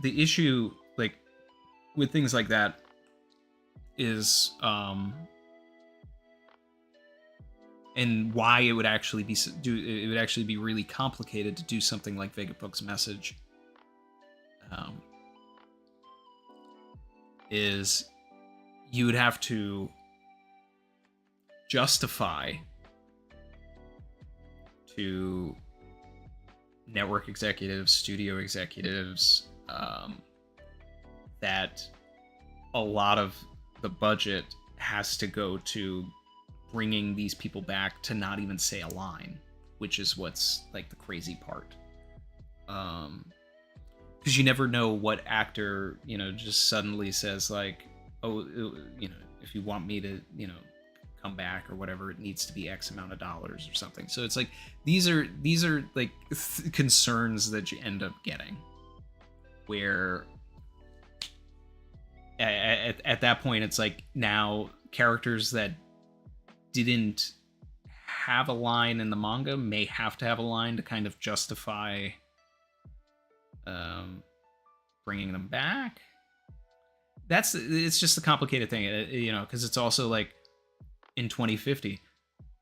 issue, like, with things like that is and why it would actually be it would actually be really complicated to do something like Vegapunk's message. Is you would have to justify to network executives, studio executives, that a lot of the budget has to go to bringing these people back to not even say a line, which is what's like the crazy part. Because you never know what actor, you know, just suddenly says like, oh, you know, if you want me to, you know, come back or whatever, it needs to be X amount of dollars or something. So it's like these are like concerns that you end up getting, where at that point it's like now characters that didn't have a line in the manga may have to have a line to kind of justify bringing them back. It's just a complicated thing, you know, because it's also like in 2050,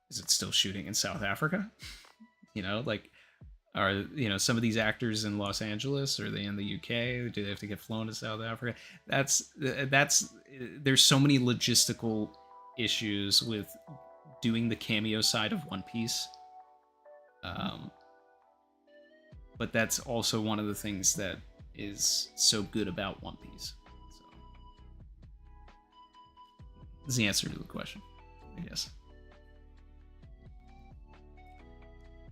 is it still shooting in South Africa? You know, like, are, you know, some of these actors in Los Angeles? Are they in the UK? Do they have to get flown to South Africa? That's there's so many logistical issues with doing the cameo side of One Piece. But that's also one of the things that is so good about One Piece. So, this is the answer to the question, I guess.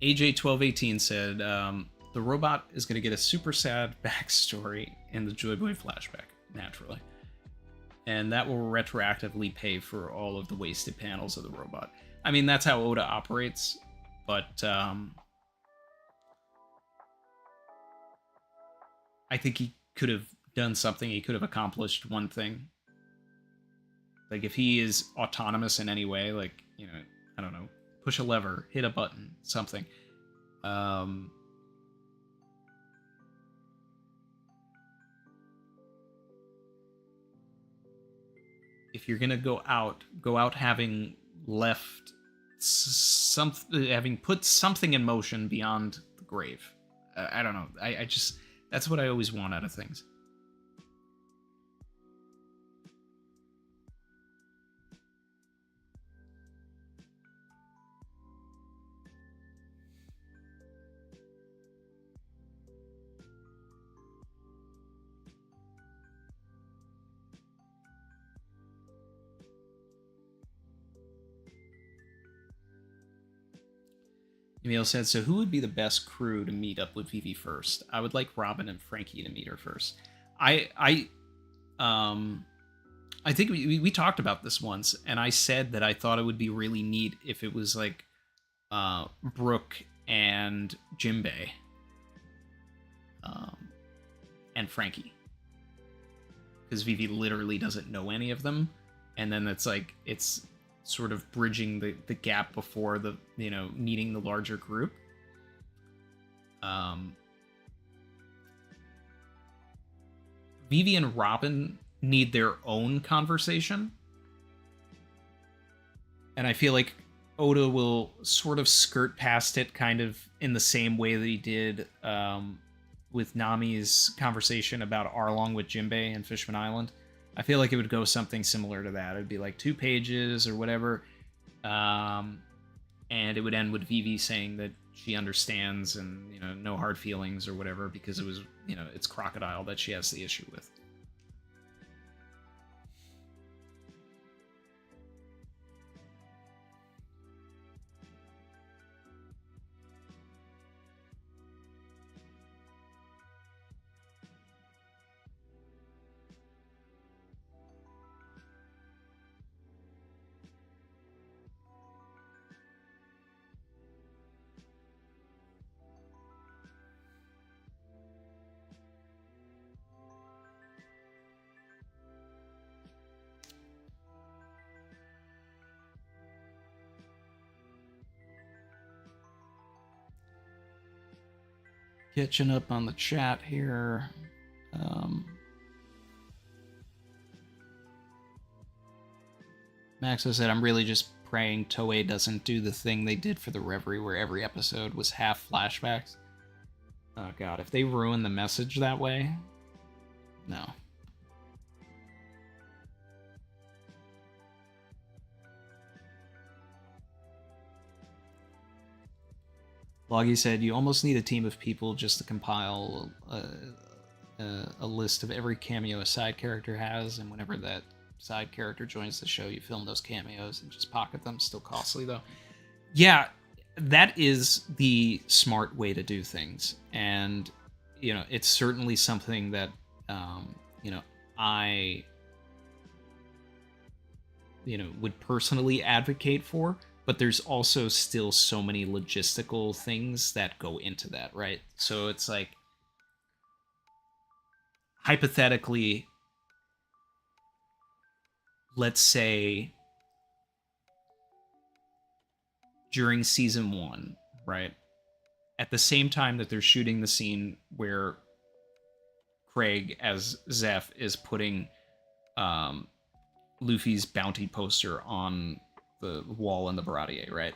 AJ1218 said, the robot is going to get a super sad backstory in the Joy Boy flashback, naturally. And that will retroactively pay for all of the wasted panels of the robot. I mean, that's how Oda operates, but I think he could have done something. He could have accomplished one thing. Like, if he is autonomous in any way, like, you know, I don't know, push a lever, hit a button, something. If you're gonna go out having left having put something in motion beyond the grave. I don't know. I just, that's what I always want out of things. Emil said, so who would be the best crew to meet up with Vivi first? I would like Robin and Frankie to meet her first. I think we talked about this once, and I said that I thought it would be really neat if it was like Brooke and Jinbe and Frankie. Because Vivi literally doesn't know any of them, and then it's like, it's sort of bridging the gap before the, you know, meeting the larger group. Vivi and Robin need their own conversation, and I feel like Oda will sort of skirt past it kind of in the same way that he did with Nami's conversation about Arlong with Jinbe and Fishman Island. I feel like it would go something similar to that. It'd be like 2 pages or whatever. And it would end with Vivi saying that she understands and, you know, no hard feelings or whatever, because it was, you know, it's Crocodile that she has the issue with. Catching up on the chat here. Max said, I'm really just praying Toei doesn't do the thing they did for the Reverie where every episode was half flashbacks. Oh god, if they ruin the message that way, no. Loggy said, you almost need a team of people just to compile a list of every cameo a side character has, and whenever that side character joins the show, you film those cameos and just pocket them. Still costly, though. Yeah, that is the smart way to do things. And, you know, it's certainly something that, you know, I, you know, would personally advocate for. But there's also still so many logistical things that go into that, right? So it's like, hypothetically, let's say during season 1, right? At the same time that they're shooting the scene where Craig as Zeph is putting Luffy's bounty poster on the wall in the Baratier, right?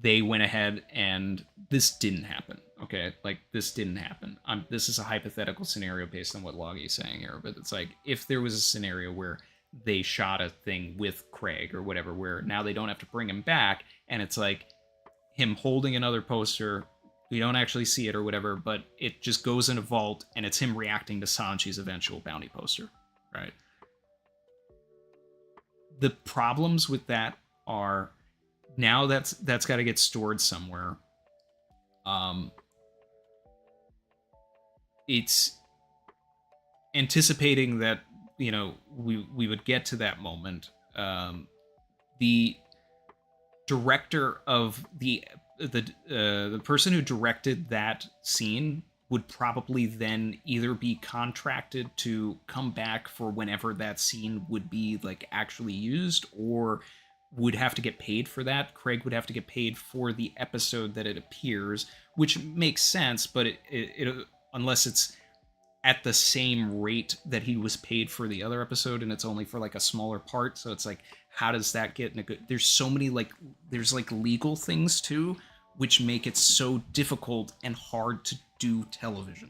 They went ahead and this didn't happen, okay? Like, this didn't happen. This is a hypothetical scenario based on what Loggy is saying here, but it's like, if there was a scenario where they shot a thing with Craig or whatever, where now they don't have to bring him back, and it's like him holding another poster, we don't actually see it or whatever, but it just goes in a vault, and it's him reacting to Sanji's eventual bounty poster, right? The problems with that are, now that's got to get stored somewhere. It's anticipating that, you know, we would get to that moment. The director of the person who directed that scene would probably then either be contracted to come back for whenever that scene would be like actually used, or would have to get paid for that. Craig would have to get paid for the episode that it appears, which makes sense, but it unless it's at the same rate that he was paid for the other episode, and it's only for like a smaller part. So it's like, how does that get in a good... There's so many, like, there's like legal things too, which make it so difficult and hard to do television.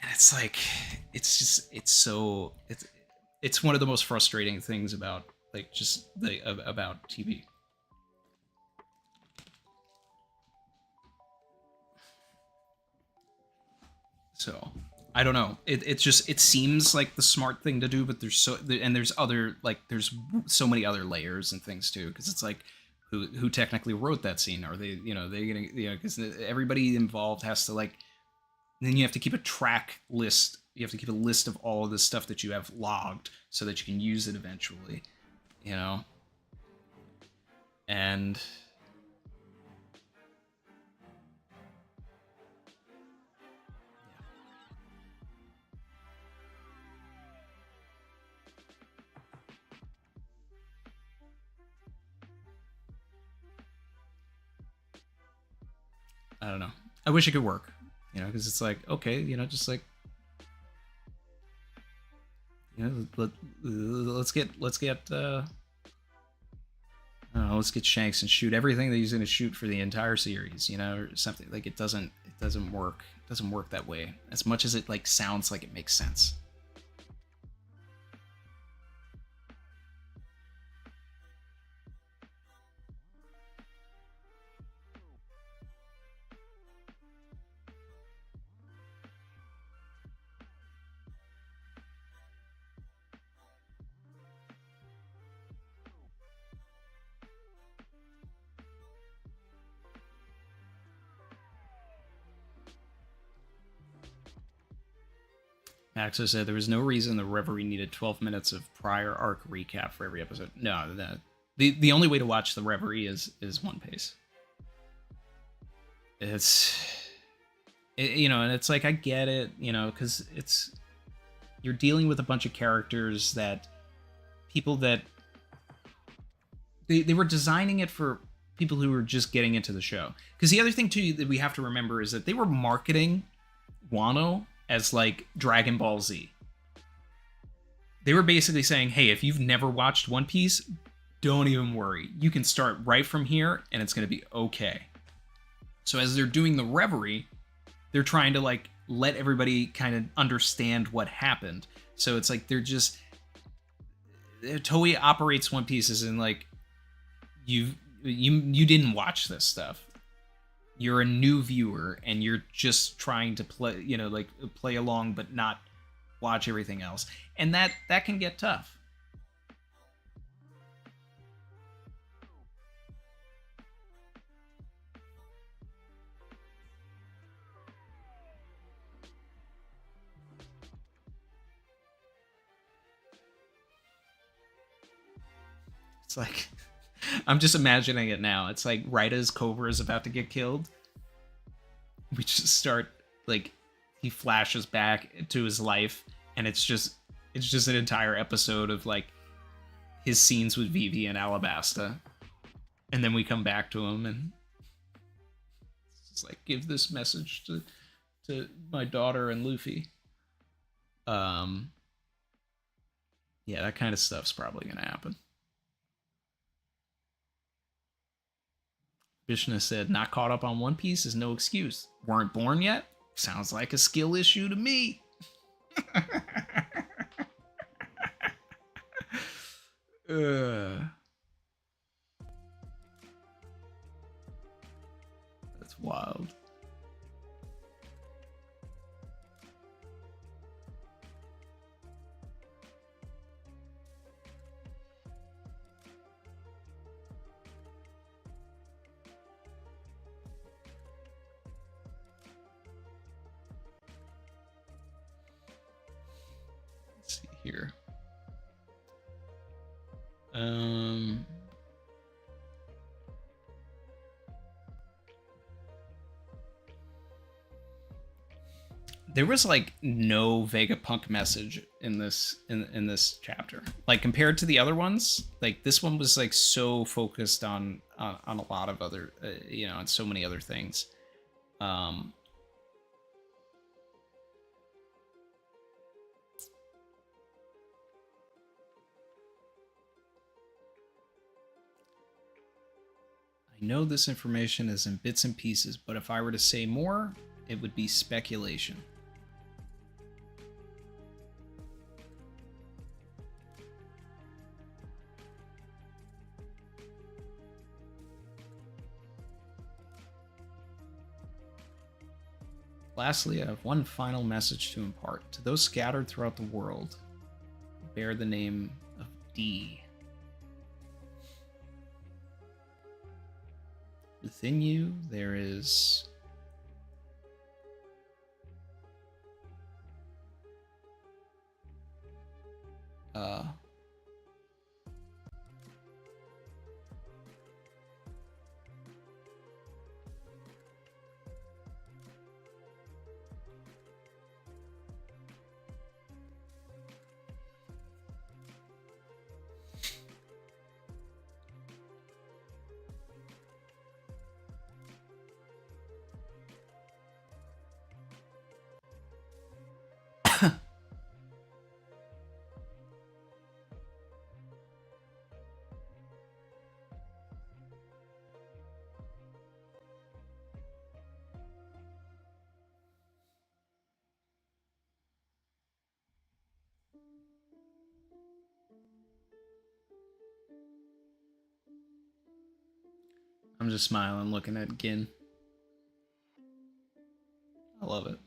And it's like, it's one of the most frustrating things about, like, just about TV. So I don't know. It seems like the smart thing to do, but there's so many other layers and things too, because it's like, who technically wrote that scene? Are they, you know, they getting, you know, because everybody involved has to, like, then you have to keep a track list. You have to keep a list of all of the stuff that you have logged so that you can use it eventually, you know? And I don't know. I wish it could work, you know, because it's like, okay, you know, just like, you know, let's get I don't know, let's get Shanks and shoot everything that he's going to shoot for the entire series, you know, or something. Like, it doesn't work. It doesn't work that way, as much as it, like, sounds like it makes sense. Axo said there was no reason the Reverie needed 12 minutes of prior arc recap for every episode. No, the only way to watch the Reverie is One Piece. You know, and it's like, I get it, you know, because you're dealing with a bunch of characters that people that they were designing it for people who were just getting into the show. Because the other thing too that we have to remember is that they were marketing Wano as like Dragon Ball Z. They were basically saying, hey, if you've never watched One Piece, don't even worry. You can start right from here, and it's going to be okay. So as they're doing the Reverie, they're trying to, like, let everybody kind of understand what happened. So it's like they're just... Toei operates One Piece as in, like, you didn't watch this stuff. You're a new viewer, and you're just trying to play, you know, like, play along, but not watch everything else. And that can get tough. It's like, I'm just imagining it now. It's like right as Cobra is about to get killed, we just start, like, he flashes back to his life, and it's just an entire episode of, like, his scenes with Vivi and Alabasta. And then we come back to him, and it's just like, give this message to my daughter and Luffy. Yeah, that kind of stuff's probably gonna happen. Vishnu said, not caught up on One Piece is no excuse. Weren't born yet? Sounds like a skill issue to me. That's wild. Here. There was like no Vegapunk message in this chapter. Like compared to the other ones, like this one was like so focused on a lot of other you know, on so many other things. I know this information is in bits and pieces, but if I were to say more, it would be speculation. Lastly, I have one final message to impart. To those scattered throughout the world, bear the name of D. Within you, there is I'm just smiling looking at Gin. I love it.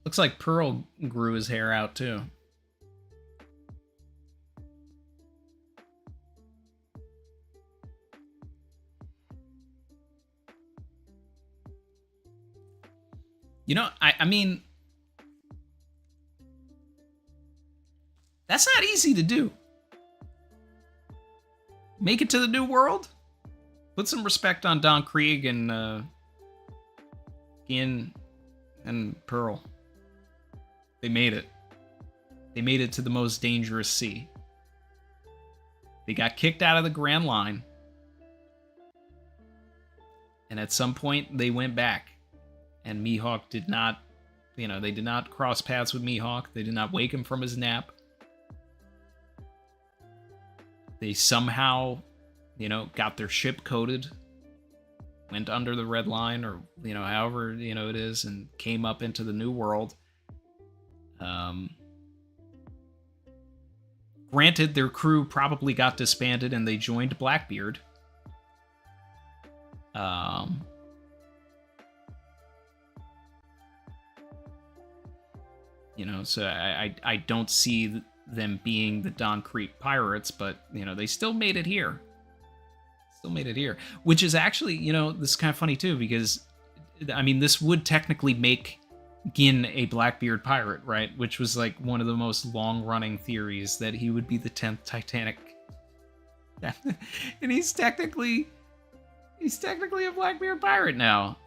Looks like Pearl grew his hair out too. You know, I mean, that's not easy to do. Make it to the new world? Put some respect on Don Krieg and Gin and Pearl. They made it. They made it to the most dangerous sea. They got kicked out of the Grand Line. And at some point, they went back. And Mihawk did not, they did not cross paths with Mihawk. They did not wake him from his nap. They somehow, got their ship coded, went under the red line, or, however, it is, and came up into the new world. Granted, their crew probably got disbanded and they joined Blackbeard. So I don't see them being the Don Creek Pirates, but, they still made it here. Which is actually, this is kind of funny too, because, this would technically make Gin a Blackbeard pirate, right? Which was like one of the most long-running theories, that he would be the 10th Titanic. And he's technically a Blackbeard pirate now.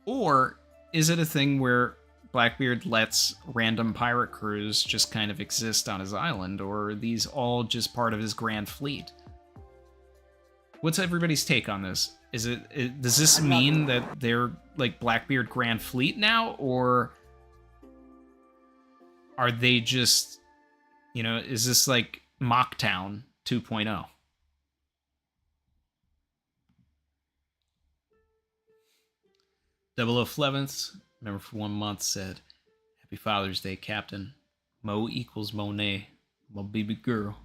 Or is it a thing where Blackbeard lets random pirate crews just kind of exist on his island, or are these all just part of his grand fleet? What's everybody's take on this? Does this mean that they're like Blackbeard Grand Fleet now, or are they just, is this like Mocktown 2.0? Double O Flevens, remember for 1 month, said, "Happy Father's Day, Captain. Mo equals Monet, my baby girl."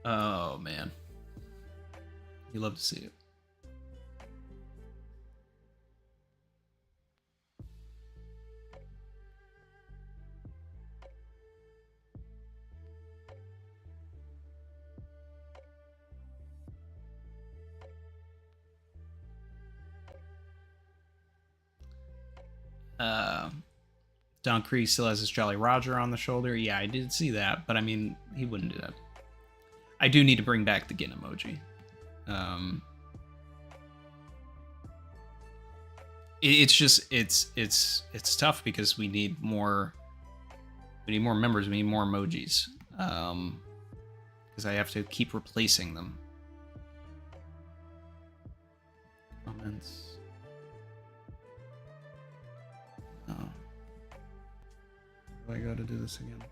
Oh, man. You love to see it. Don Creek still has his Jolly Roger on the shoulder. Yeah, I did see that, but he wouldn't do that. I do need to bring back the Gin emoji. It's tough because we need more members. We need more emojis. Because I have to keep replacing them. Comments. Oh. I gotta do this again.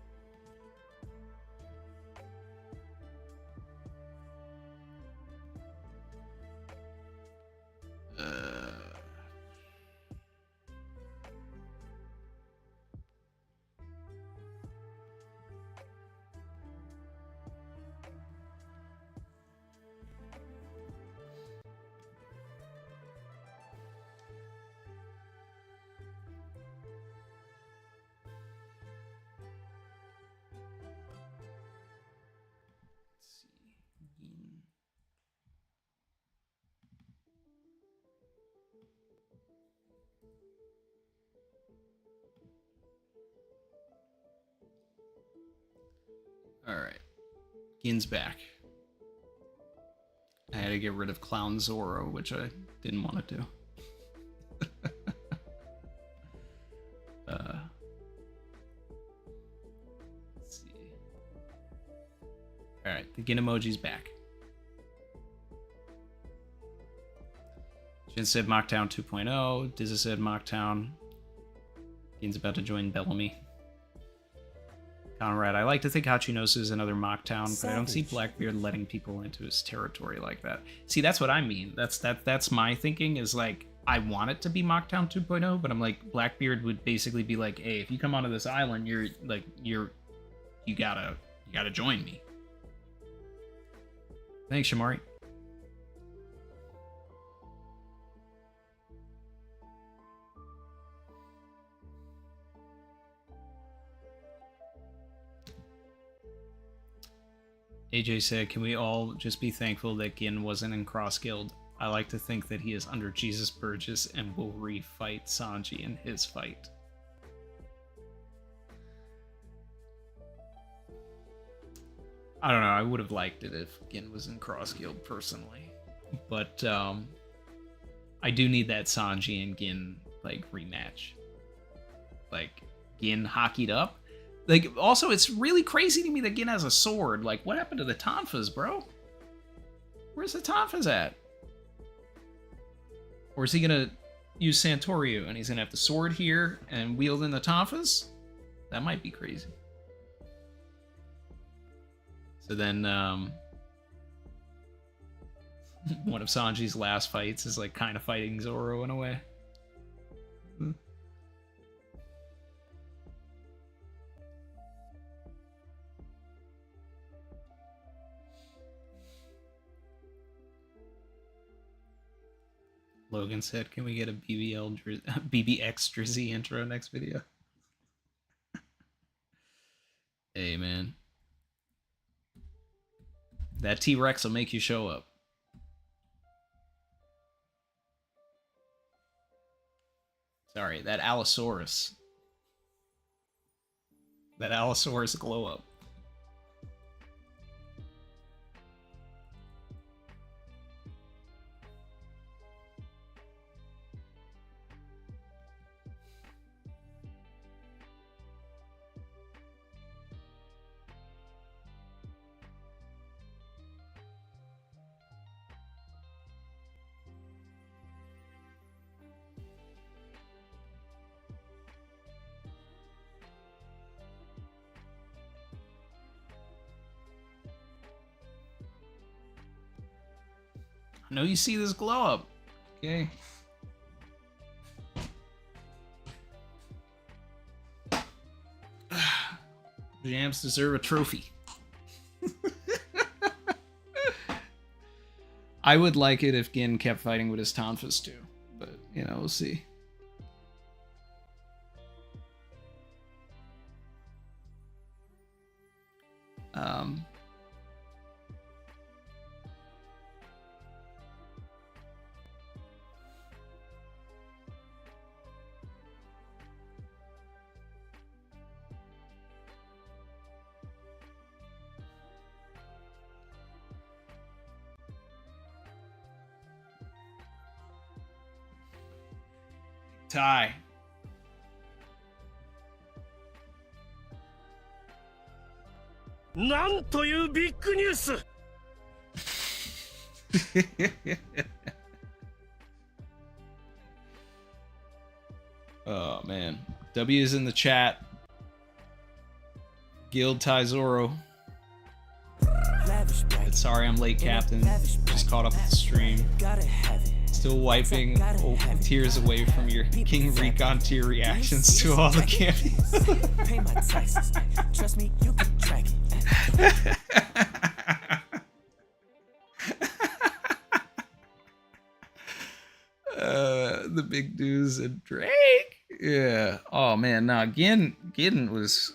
Alright. Gin's back. I had to get rid of Clown Zoro, which I didn't want to do. Let's see. Alright, the Gin emoji's back. Jin said Mocktown 2.0. Dizza said Mocktown. Gin's about to join Bellamy. Conrad, I like to think Hachinosu is another Mocktown, but I don't see Blackbeard letting people into his territory like that. See, that's what I mean. That's my thinking, is like, I want it to be Mocktown 2.0, but I'm like, Blackbeard would basically be like, hey, if you come onto this island, you gotta join me. Thanks, Shamari. AJ said, can we all just be thankful that Gin wasn't in Cross Guild? I like to think that he is under Jesus Burgess and will refight Sanji in his fight. I don't know, I would have liked it if Gin was in Cross Guild personally. But I do need that Sanji and Gin like rematch. Like Gin hockeyed up. Like also it's really crazy to me that Gin has a sword. Like what happened to the Tonfas, bro? Where's the Tonfas at? Or is he gonna use Santorio and he's gonna have the sword here and wield in the Tonfas? That might be crazy. So then one of Sanji's last fights is like kind of fighting Zoro in a way. Logan said, "Can we get a BBX Drizzy intro next video?" Hey man, that T-Rex will make you show up. Sorry, that Allosaurus. That Allosaurus glow up. I know you see this glow up. Okay. Jams deserve a trophy. I would like it if Gin kept fighting with his Tonfas too, but you know, we'll see. Tie. Nan to you big news! Oh man. W is in the chat. Guild tie Zoro. Sorry I'm late, Captain. Just caught up with the stream. Still wiping tears away from your King Recon tier reactions to all the cameos. Pay my taxes. Trust me, you can track it. The big dudes and Drake. Yeah. Oh man, nah. Gin was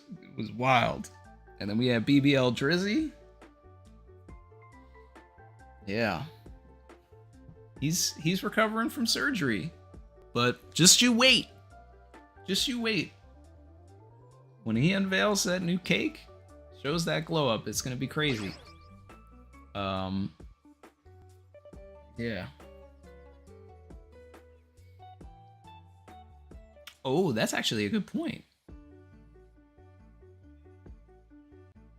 wild. And then we have BBL Drizzy. Yeah. He's recovering from surgery. But just you wait. Just you wait. When he unveils that new cake, shows that glow up, it's gonna be crazy. Yeah. Oh, that's actually a good point.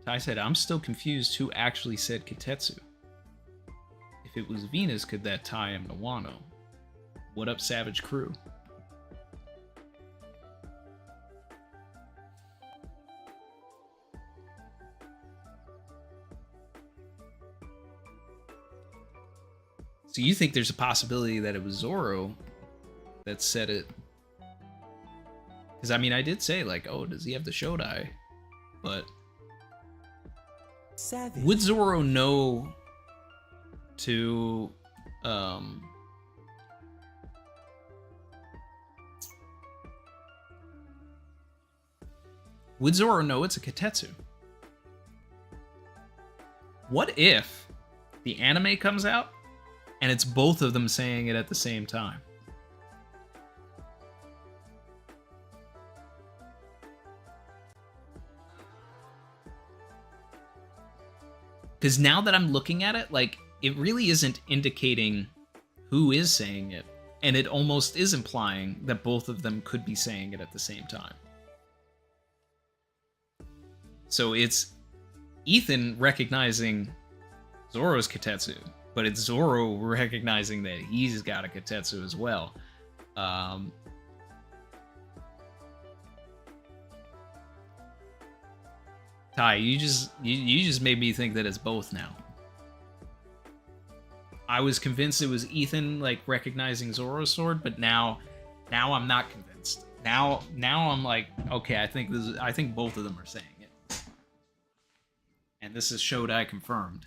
Tai said, I'm still confused who actually said Kitetsu. If it was Venus, could that tie him to Wano? What up, Savage Crew? So you think there's a possibility that it was Zoro that said it? Because, I mean, I did say, like, oh, does he have the Shodai? But Savage. Would Zoro know to, would Zoro know it's a Kitetsu? What if the anime comes out And it's both of them saying it at the same time. Because now that I'm looking at it, like, it really isn't indicating who is saying it. And it almost is implying that both of them could be saying it at the same time. So it's Ethan recognizing Zoro's Katetsu, but it's Zoro recognizing that he's got a Katetsu as well. Ty, you just made me think that it's both now. I was convinced it was Ethan like recognizing Zoro's sword, but now I'm not convinced. Now I'm like, okay, I think both of them are saying it. And this is Shodai confirmed.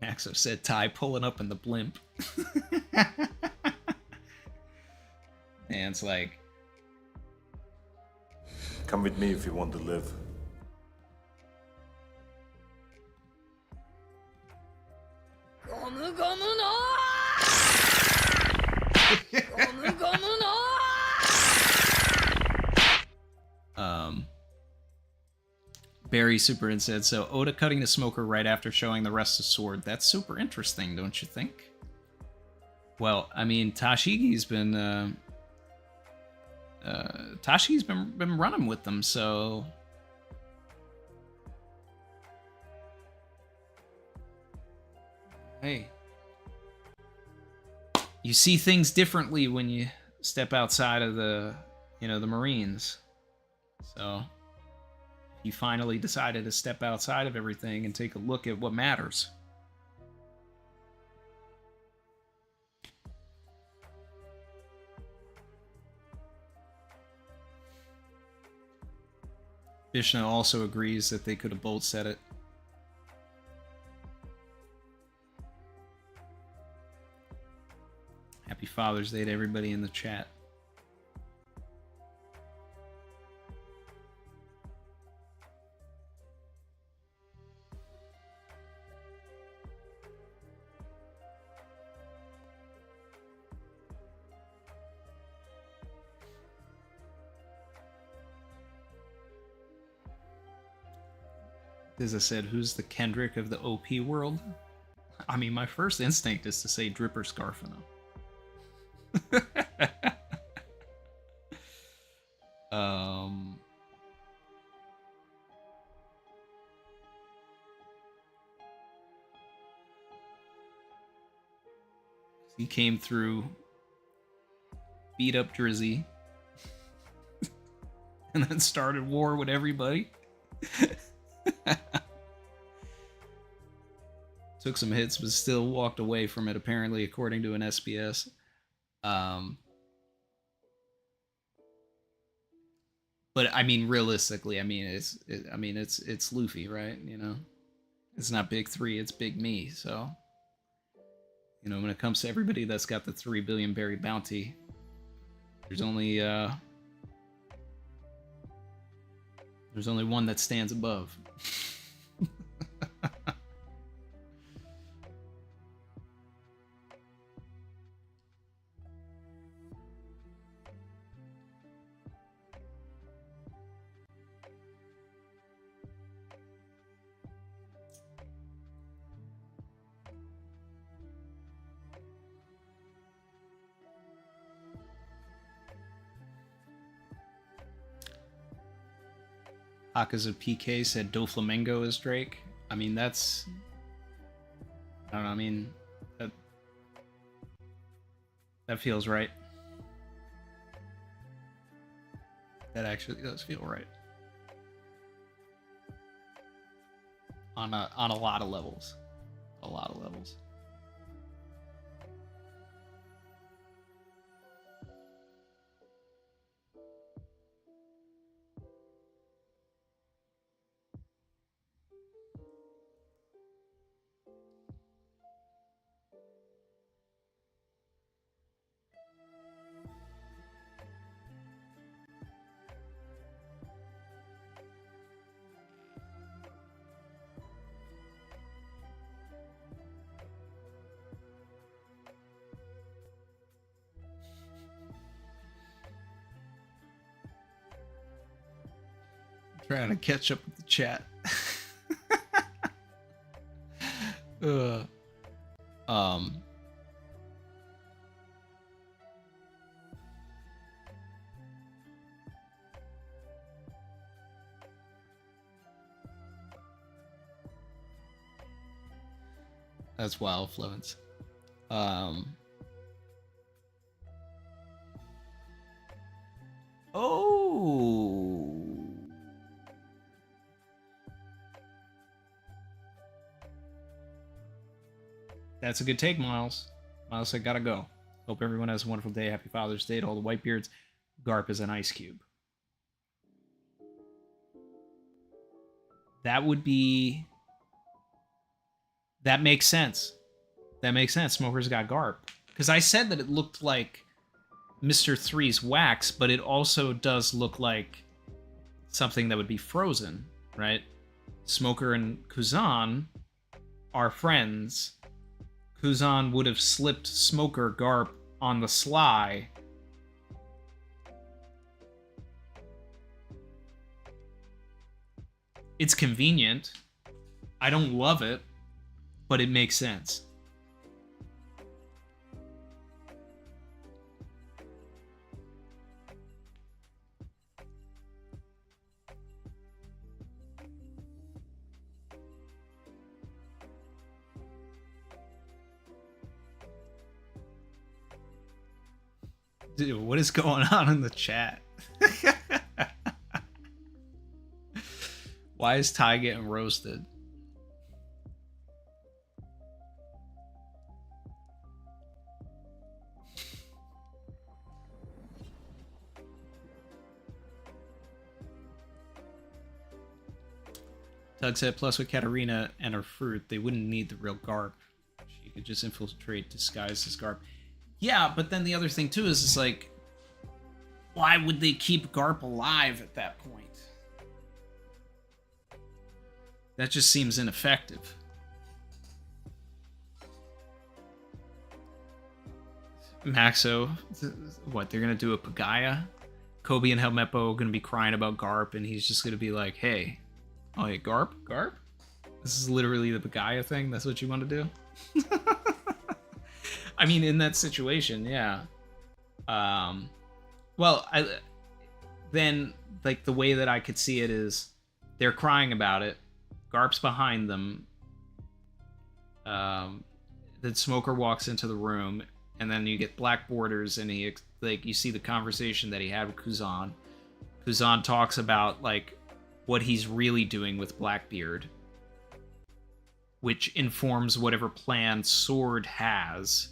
Maxo said Ty pulling up in the blimp. And it's like, come with me if you want to live. Barry Superin said, so Oda cutting the smoker right after showing the rest of sword. That's super interesting, don't you think? Well, I mean, Tashigi's been running with them, so hey, you see things differently when you step outside of the Marines. So he finally decided to step outside of everything and take a look at what matters. Vishnu also agrees that they could have both said it. Happy Father's Day to everybody in the chat. As I said, who's the Kendrick of the OP world? I mean, my first instinct is to say Dripper Scarfino. He came through, beat up Drizzy, and then started war with everybody. Took some hits, but still walked away from it, apparently, according to an SBS. But I mean, realistically, I mean, it's Luffy, right? You know, it's not Big Three, it's Big Me. So, you know, when it comes to everybody that's got the 3 billion berry bounty, there's only one that stands above. Akazu PK said Doflamingo is Drake. I mean, that's... I don't know, I mean... That feels right. That actually does feel right. On a lot of levels. A lot of levels. Trying to catch up with the chat. Um. That's wild, Fluence. Oh. That's a good take, Miles. Miles said, gotta go. Hope everyone has a wonderful day. Happy Father's Day to all the Whitebeards. GARP is an ice cube. That would be... That makes sense. That makes sense. Smoker's got GARP. Because I said that it looked like Mr. Three's wax, but it also does look like something that would be frozen, right? Smoker and Kuzan are friends. Kuzan would have slipped Smoker GARP on the sly. It's convenient. I don't love it, but it makes sense. Dude, what is going on in the chat? Why is Ty getting roasted? Doug said, plus with Katarina and her fruit, they wouldn't need the real GARP. She could just infiltrate disguised as GARP. Yeah, but then the other thing too is like, why would they keep GARP alive at that point? That just seems ineffective. Maxo, what, they're gonna do a Pagaya? Kobe and Helmeppo are gonna be crying about GARP, and he's just gonna be like, hey, oh yeah, GARP? GARP? This is literally the Pagaya thing? That's what you want to do? I mean, in that situation, yeah. Well, then, like, the way that I could see it is they're crying about it. GARP's behind them. Then Smoker walks into the room, and then you get black borders, and you see the conversation that he had with Kuzan. Kuzan talks about, like, what he's really doing with Blackbeard, which informs whatever plan Sword has,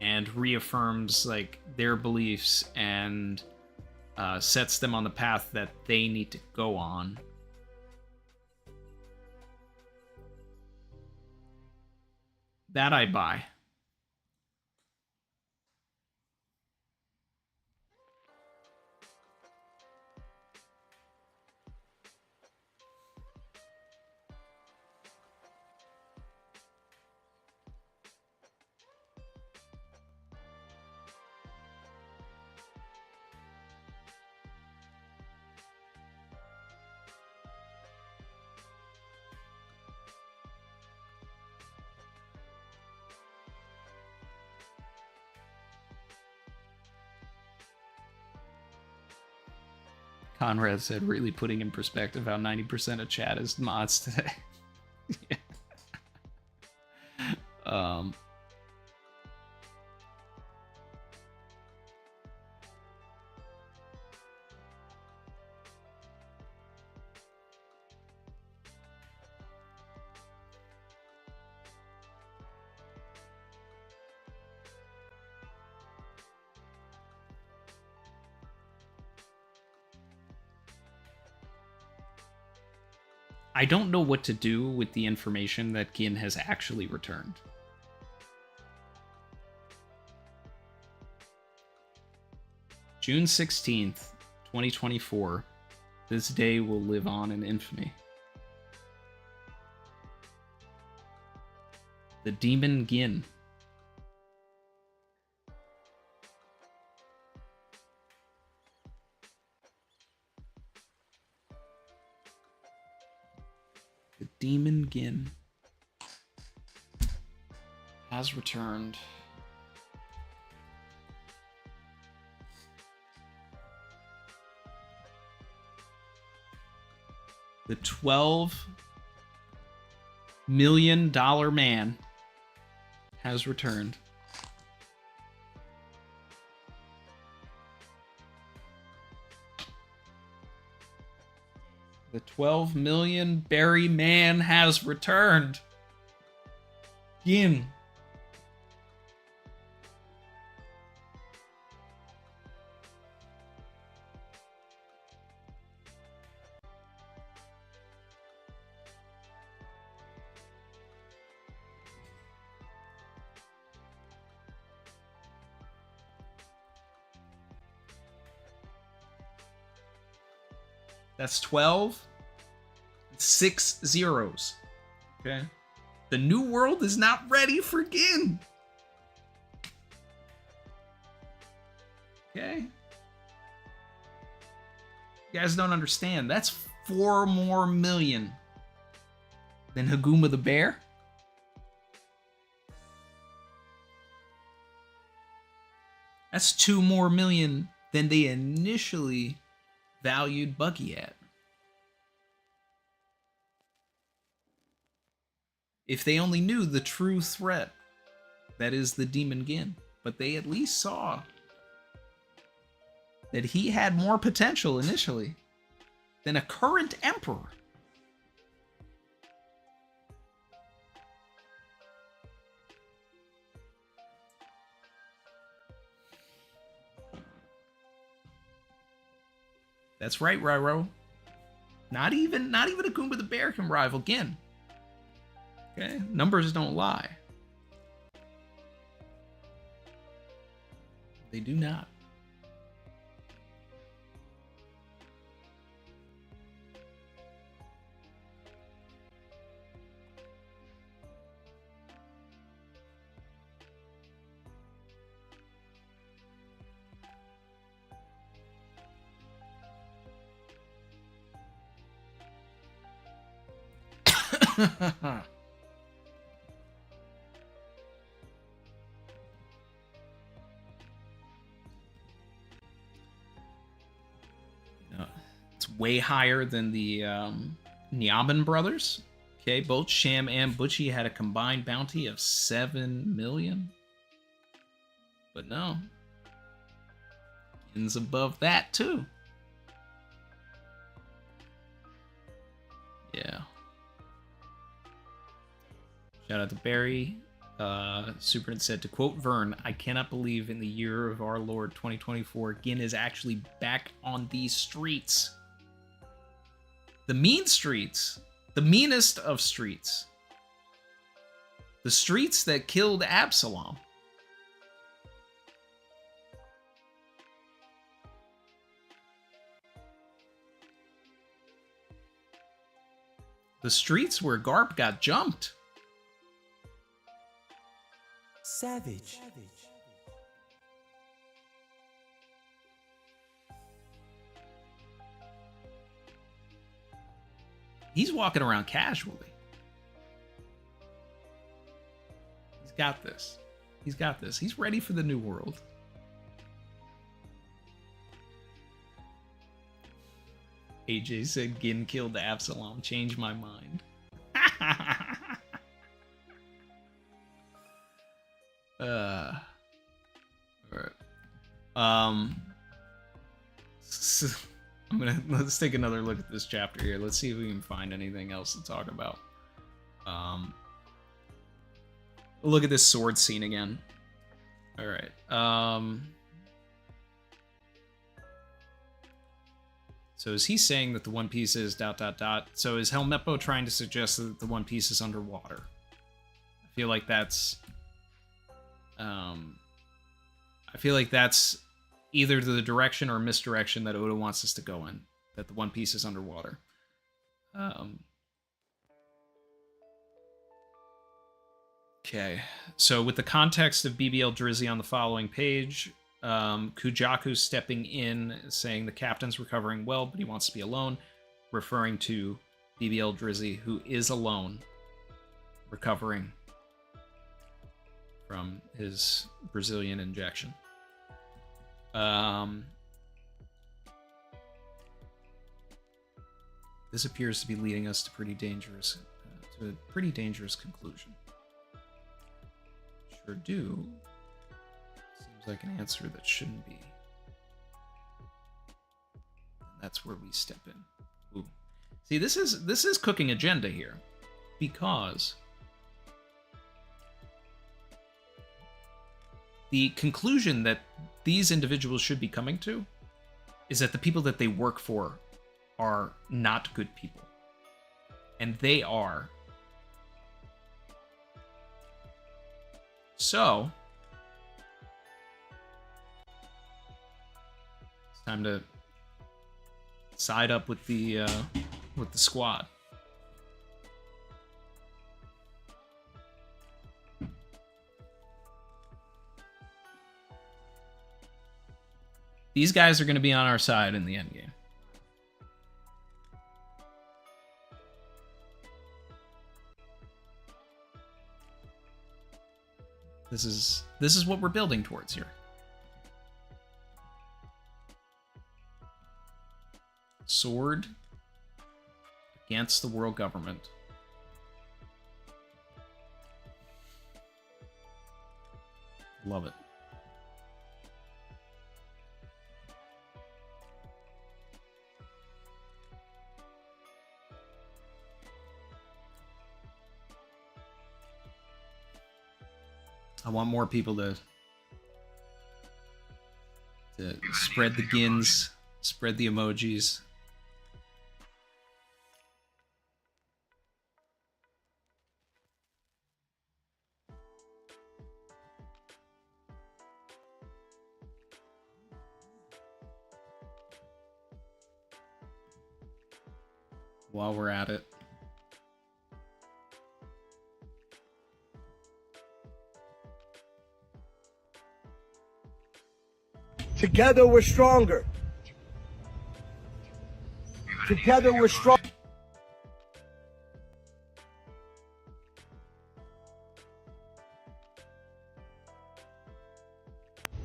and reaffirms, like, their beliefs and sets them on the path that they need to go on. That I buy. Conrad said, really putting in perspective how 90% of chat is mods today. Yeah. I don't know what to do with the information that Gin has actually returned. June 16th, 2024. This day will live on in infamy. The Demon Gin. has returned. The $12 million man has returned. The 12 million berry man has returned. Yin. That's 12. 6 zeros. Okay. The new world is not ready for Gin. Okay. You guys don't understand. That's 4 more million than Haguma the bear. That's 2 more million than they initially valued Buggy at. If they only knew the true threat that is the Demon Gin, but they at least saw that he had more potential initially than a current emperor. That's right, Ryro. Not even a Goomba the Bear can rival Gin. Okay? Numbers don't lie. They do not. It's way higher than the Nyaman brothers. Okay, both Sham and Butchie had a combined bounty of 7 million. But no. Gin's above that too. Yeah. Shout out to Barry. Supernet said, to quote Vern, I cannot believe in the year of our Lord 2024, Gin is actually back on these streets. The mean streets. The meanest of streets. The streets that killed Absalom. The streets where Garp got jumped. Savage. He's walking around casually. He's got this. He's got this. He's ready for the new world. AJ said Gin killed Absalom. Changed my mind. Alright. Let's take another look at this chapter here. Let's see if we can find anything else to talk about. Look at this sword scene again. Alright. So is he saying that the One Piece is ... So is Helmeppo trying to suggest that the One Piece is underwater? I feel like that's either the direction or misdirection that Oda wants us to go in. That the One Piece is underwater. Okay, so with the context of BBL Drizzy on the following page, Kujaku stepping in, saying the captain's recovering well, but he wants to be alone, referring to BBL Drizzy, who is alone, recovering. from his Brazilian injection. This appears to be leading us to a pretty dangerous conclusion. Sure do. Seems like an answer that shouldn't be. And that's where we step in. Ooh. See, this is cooking agenda here, because the conclusion that these individuals should be coming to is that the people that they work for are not good people. And they are. So, it's time to side up with the squad. These guys are going to be on our side in the end game. This is what we're building towards here. Sword against the world government. Love it. I want more people to spread the gins, spread the emojis. While we're at it. Together we're stronger. Together we're strong.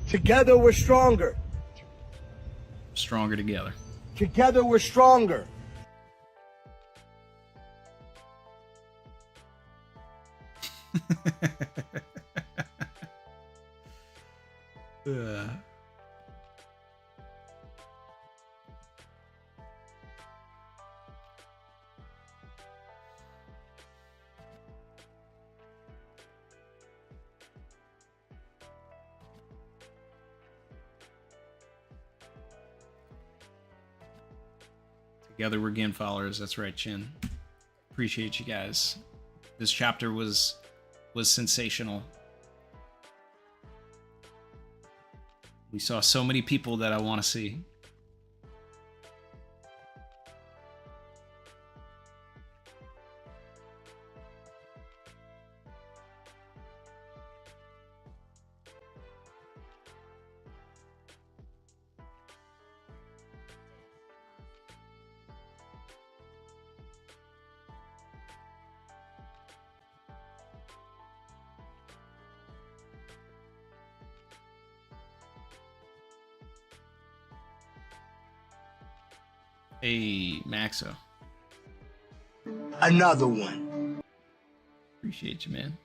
Together we're stronger. Stronger together. Together we're stronger. Together we're Gin followers. That's right, Chin. Appreciate you guys. This chapter was sensational. We saw so many people that I want to see. Hey, Maxo. Another one. Appreciate you, man.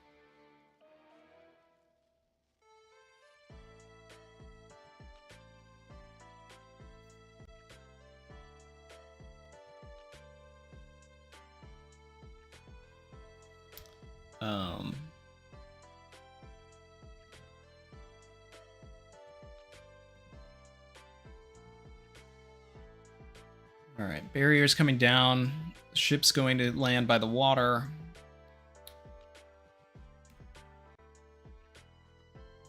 All right, barriers coming down. Ship's going to land by the water.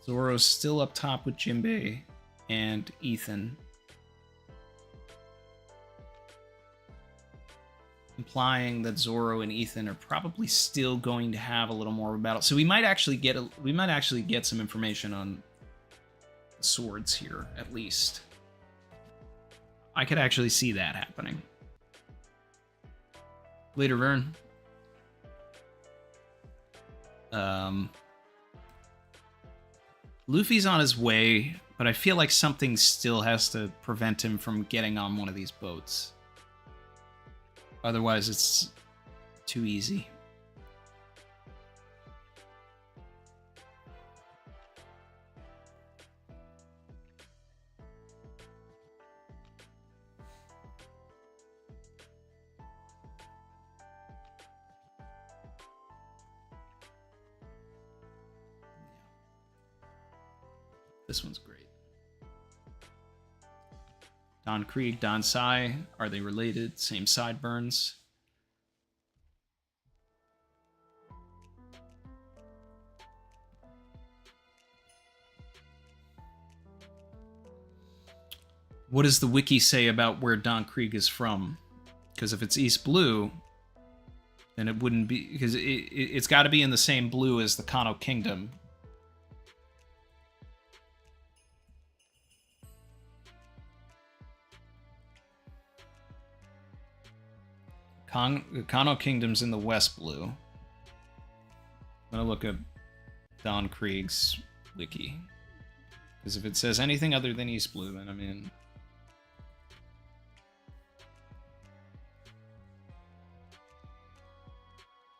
Zoro's still up top with Jinbe and Ethan. Implying that Zoro and Ethan are probably still going to have a little more of a battle. So we might actually get some information on the swords here, at least. I could actually see that happening. Later, Vern. Luffy's on his way, but I feel like something still has to prevent him from getting on one of these boats. Otherwise, it's too easy. This one's great. Don Krieg, Don Sai, are they related? Same sideburns. What does the wiki say about where Don Krieg is from? Because if it's East Blue, then it wouldn't be... Because it's got to be in the same blue as the Kano Kingdom. Kano Kingdom's in the West Blue. I'm gonna look at Don Krieg's wiki. Because if it says anything other than East Blue, then I mean...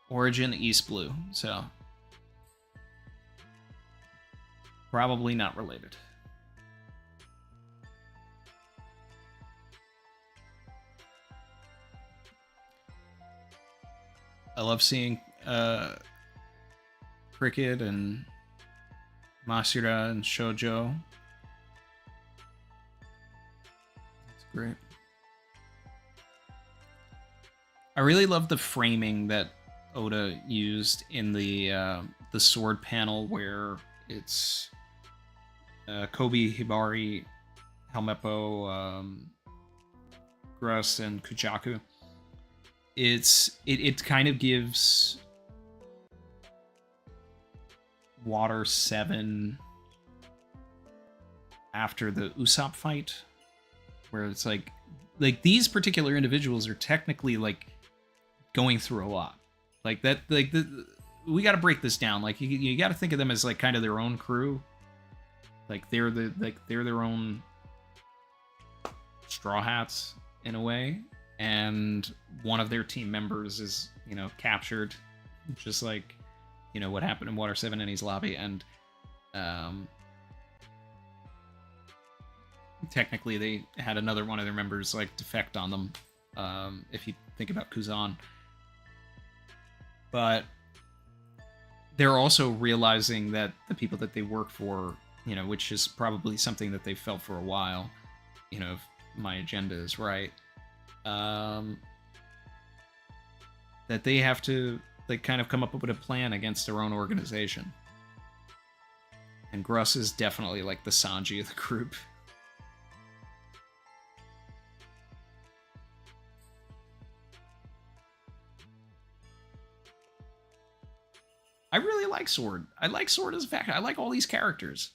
Origin East Blue, so... Probably not related. I love seeing Cricket and Masura and Shoujo. It's great. I really love the framing that Oda used in the sword panel where it's Kobe, Hibari, Helmeppo, Gruss, and Kujaku. It kind of gives Water 7 after the Usopp fight, where it's like these particular individuals are technically like going through a lot. Like that, we got to break this down. Like you got to think of them as like kind of their own crew. Like they're their own Straw Hats in a way. And one of their team members is, captured, just like, what happened in Water 7 Enies Lobby, and technically they had another one of their members, like, defect on them, if you think about Kuzan. But they're also realizing that the people that they work for, which is probably something that they felt for a while, if my agenda is right, that they have to kind of come up with a plan against their own organization. And Gruss is definitely like the Sanji of the group. I really like Sword. I like Sword as a fact. I like all these characters.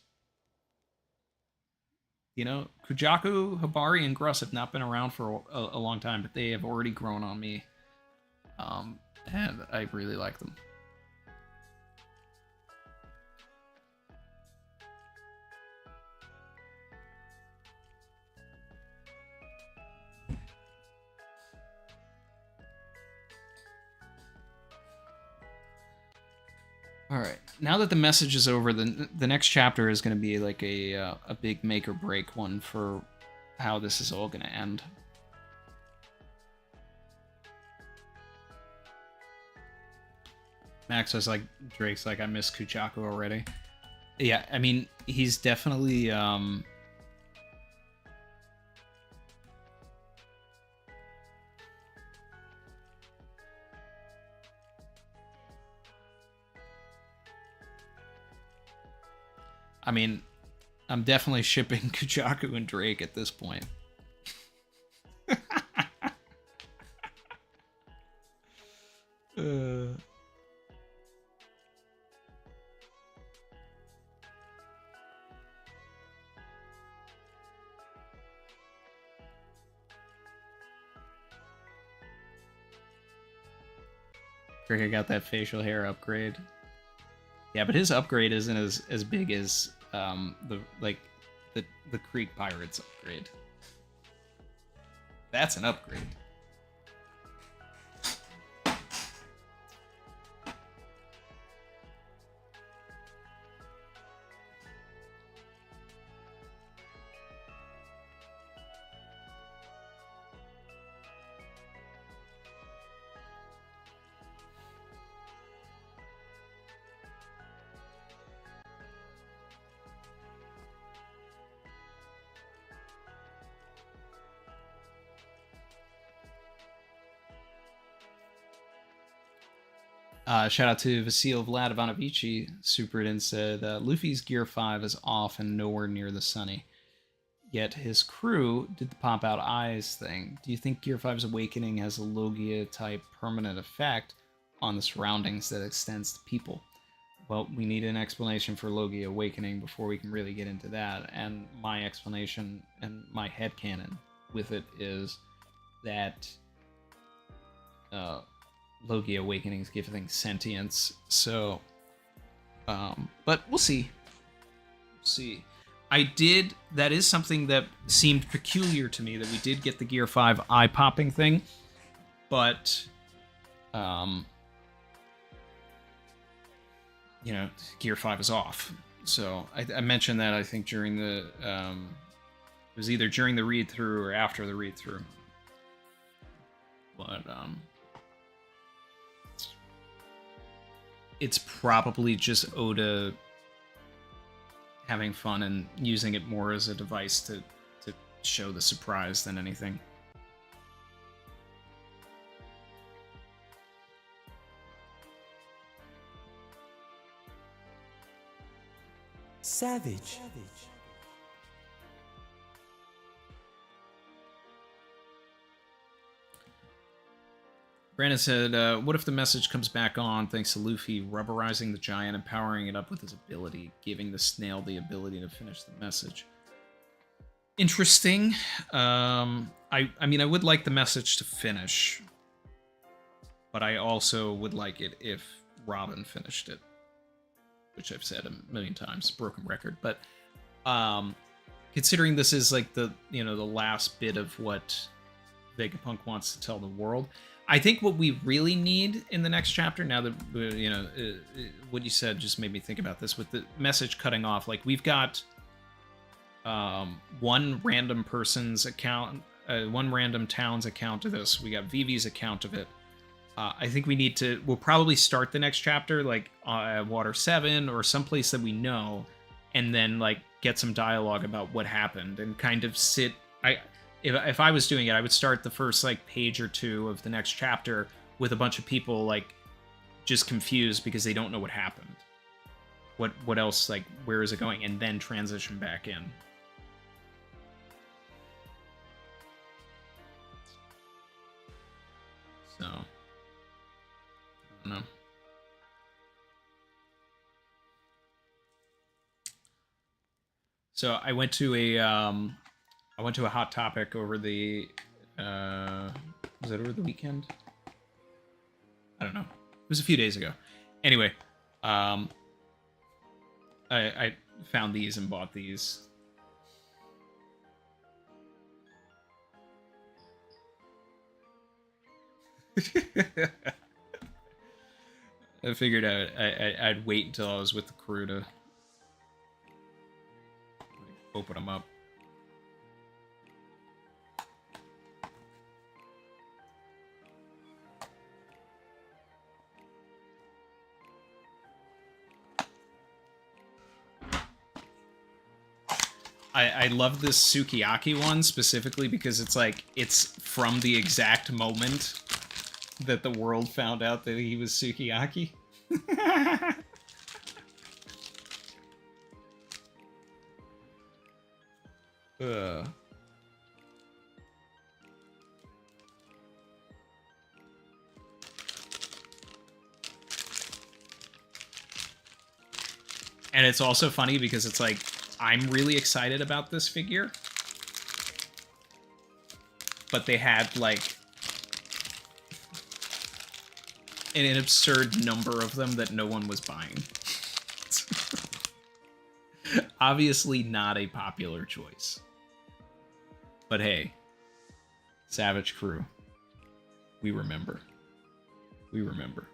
Kujaku, Hibari, and Gruss have not been around for a long time, but they have already grown on me. And I really like them. All right. Now that the message is over, the next chapter is going to be like a big make or break one for how this is all going to end. Max was like, Drake's like, I miss Kuchaku already. Yeah, I mean, he's definitely I mean, I'm definitely shipping Kujaku and Drake at this point. Drake, I got that facial hair upgrade. Yeah, but his upgrade isn't as big as the Creek Pirates upgrade. That's an upgrade. Shout out to Vasil Vlad Ivanovici. Supered and said, Luffy's Gear 5 is off and nowhere near the sunny. Yet his crew did the pop out eyes thing. Do you think Gear 5's awakening has a Logia type permanent effect on the surroundings that extends to people? Well, we need an explanation for Logia awakening before we can really get into that. And my explanation and my headcanon with it is that Logia awakenings give things sentience. So, but we'll see. That is something that seemed peculiar to me, that we did get the Gear 5 eye popping thing, but you know, Gear 5 is off. So I mentioned that, I think, during the it was either during the read through or after the read through. But it's probably just Oda having fun and using it more as a device to show the surprise than anything. Savage. Brandon said, what if the message comes back on thanks to Luffy rubberizing the giant and powering it up with his ability, giving the snail the ability to finish the message? Interesting. I mean, I would like the message to finish, but I also would like it if Robin finished it, which I've said a million times, broken record. But considering this is like the last bit of what Vegapunk wants to tell the world, I think what we really need in the next chapter, now that, what you said just made me think about this, with the message cutting off, like, we've got one random person's account, one random town's account of this. We got Vivi's account of it. I think we'll probably start the next chapter, like, at Water 7 or someplace that we know, and then, like, get some dialogue about what happened and kind of sit... If I was doing it, I would start the first, like, page or two of the next chapter with a bunch of people, like, just confused because they don't know what happened. What else, like, where is it going? And then transition back in. So, I don't know. So I went to a Hot Topic over the, was it over the weekend? I don't know. It was a few days ago. Anyway, I found these and bought these. I figured I'd wait until I was with the crew to open them up. I love this Sukiyaki one specifically because it's like, it's from the exact moment that the world found out that he was Sukiyaki. And it's also funny because it's like, I'm really excited about this figure, but they had like an absurd number of them that no one was buying. Obviously not a popular choice. But hey, Savage Crew, we remember. We remember.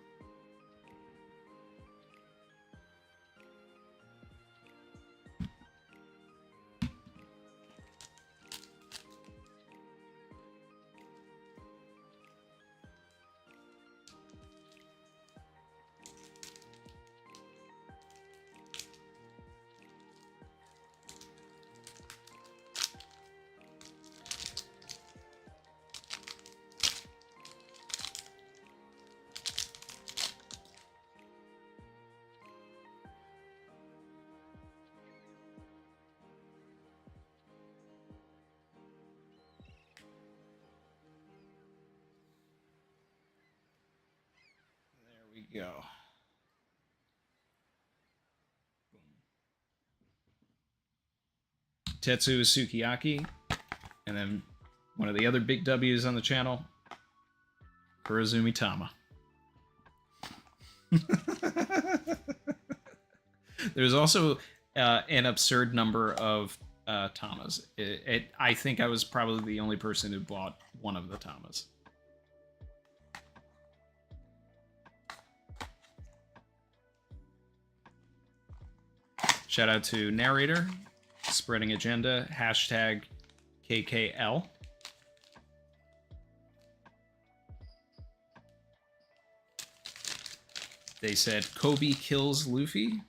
Go. Tetsu Sukiyaki, and then one of the other big W's on the channel, Kurozumi Tama. There's also an absurd number of Tamas. I think I was probably the only person who bought one of the Tamas. Shout out to Narrator, Spreading Agenda, hashtag KKL. They said, Kobe kills Luffy.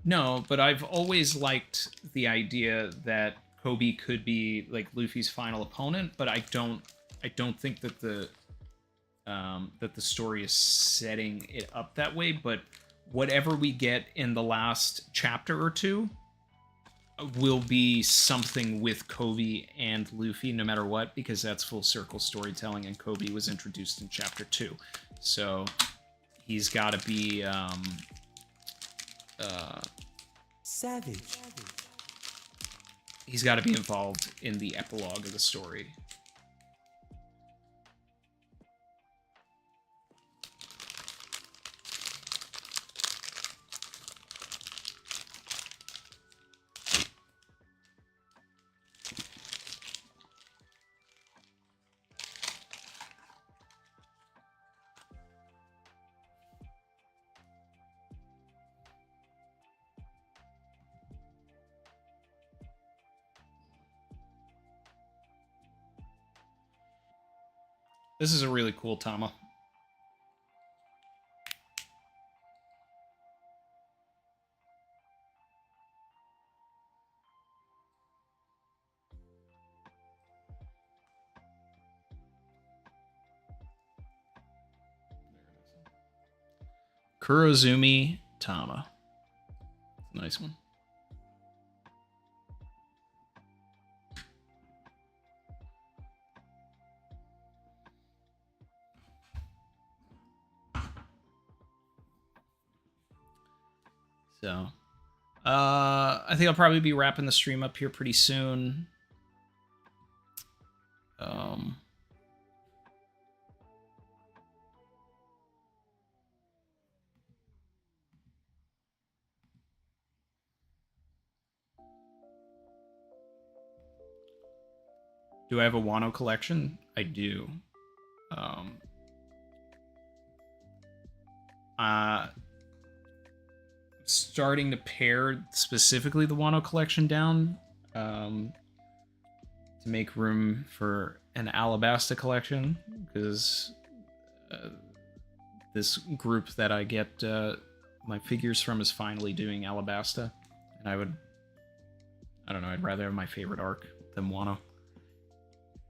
No, but I've always liked the idea that Kobe could be like Luffy's final opponent, but I don't think that the story is setting it up that way, but whatever we get in the last chapter or two will be something with Kobe and Luffy no matter what, because that's full circle storytelling, and Kobe was introduced in chapter 2. So he's got to be Savage. He's got to be involved in the epilogue of the story. This is a really cool Tama. Kurozumi Tama. Nice one. So, I think I'll probably be wrapping the stream up here pretty soon. Do I have a Wano collection? I do. Starting to pare specifically the Wano collection down to make room for an Alabasta collection, because this group that I get my figures from is finally doing Alabasta, and I don't know, I'd rather have my favorite arc than Wano.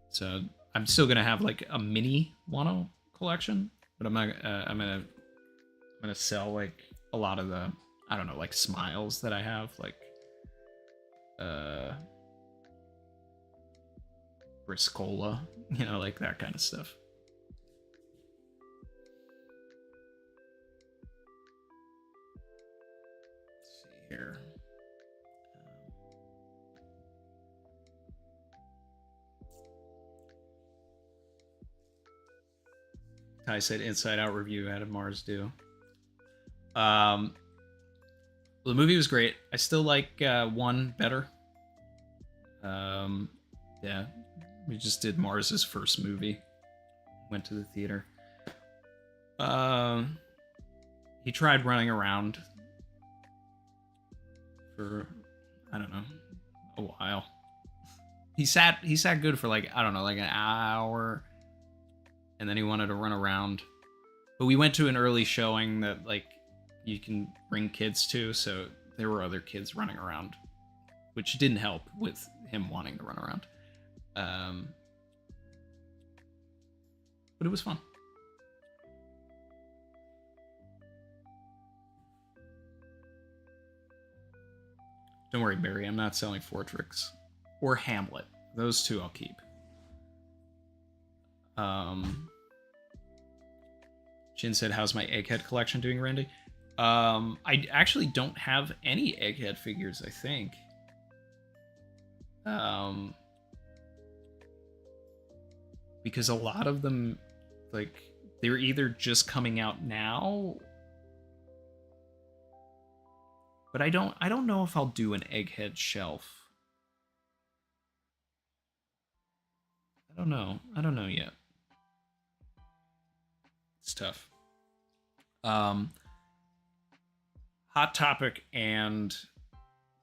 So I'm still gonna have like a mini Wano collection, but I'm not. I'm gonna sell like a lot of the, I don't know, like smiles that I have, like Briscola, you know, like that kind of stuff. Let's see here. I said Inside Out review, Adam Mars do. Well, the movie was great. I still like 1 better. Yeah, we just did Mars's first movie. Went to the theater. He tried running around for, I don't know, a while. He sat good for like, I don't know, like an hour, and then he wanted to run around. But we went to an early showing that like you can bring kids to, so there were other kids running around, which didn't help with him wanting to run around. But it was fun. Don't worry, Barry, I'm not selling Fortrix or Hamlet. Those 2 I'll keep. Jin said, how's my Egghead collection doing, Randy? I actually don't have any Egghead figures, I think. Because a lot of them, like, they're either just coming out now, but I don't know if I'll do an Egghead shelf. I don't know yet. It's tough. Hot Topic and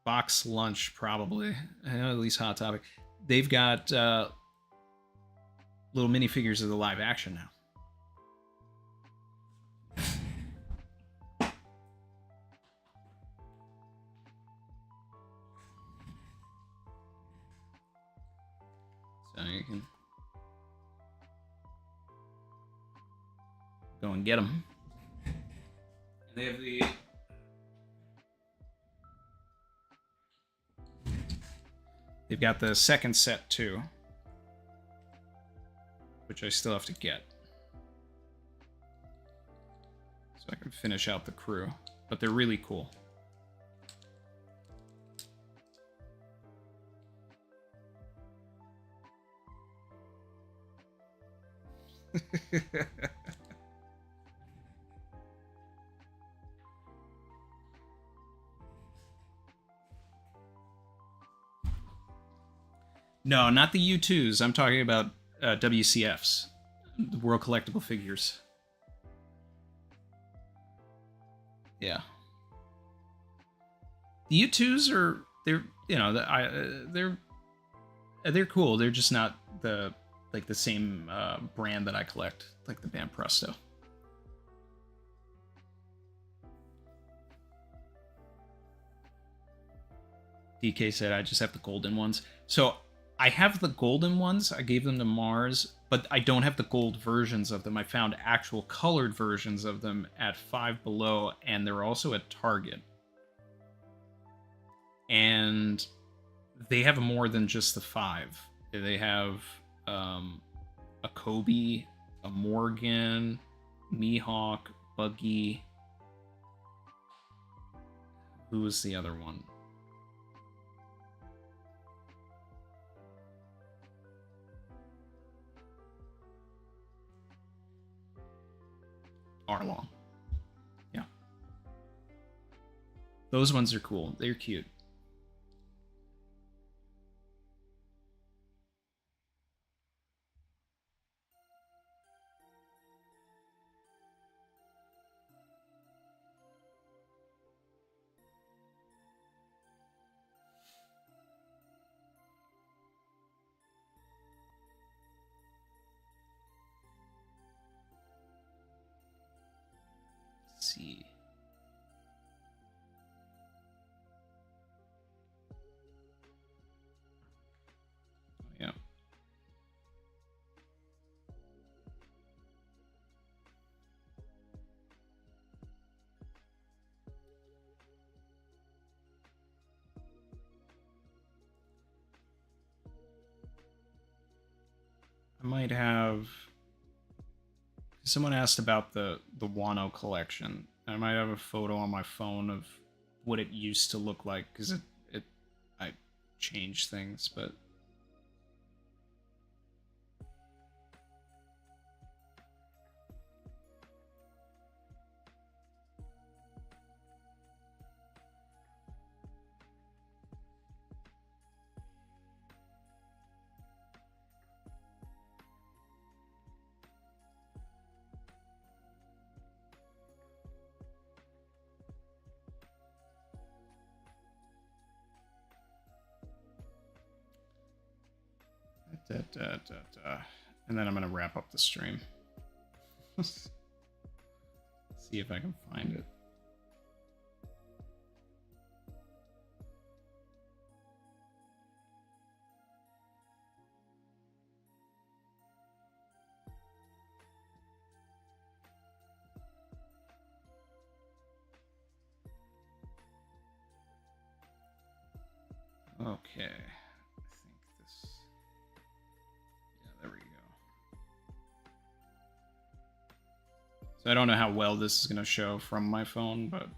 Box Lunch, probably. I know at least Hot Topic. They've got little minifigures of the live action now. So you can go and get them. And they have they've got the second set too, which I still have to get, so I can finish out the crew. But they're really cool. No, not the U2s. I'm talking about WCFs, the World Collectible Figures. Yeah. The U2s are they're cool. They're just not the same brand that I collect, like the band Presto. DK said I just have the golden ones. So I have the golden ones. I gave them to Mars, but I don't have the gold versions of them. I found actual colored versions of them at Five Below, and they're also at Target. And they have more than just the 5. They have a Kobe, a Morgan, Mihawk, Buggy. Who was the other one? Arlong. Yeah. Those ones are cool. They're cute. See. Yeah. I might have. Someone asked about the Wano collection. I might have a photo on my phone of what it used to look like, because I changed things, but And then I'm gonna wrap up the stream. See if I can find it. Okay, I think this. Yeah, there we go. So I don't know how well this is going to show from my phone, but.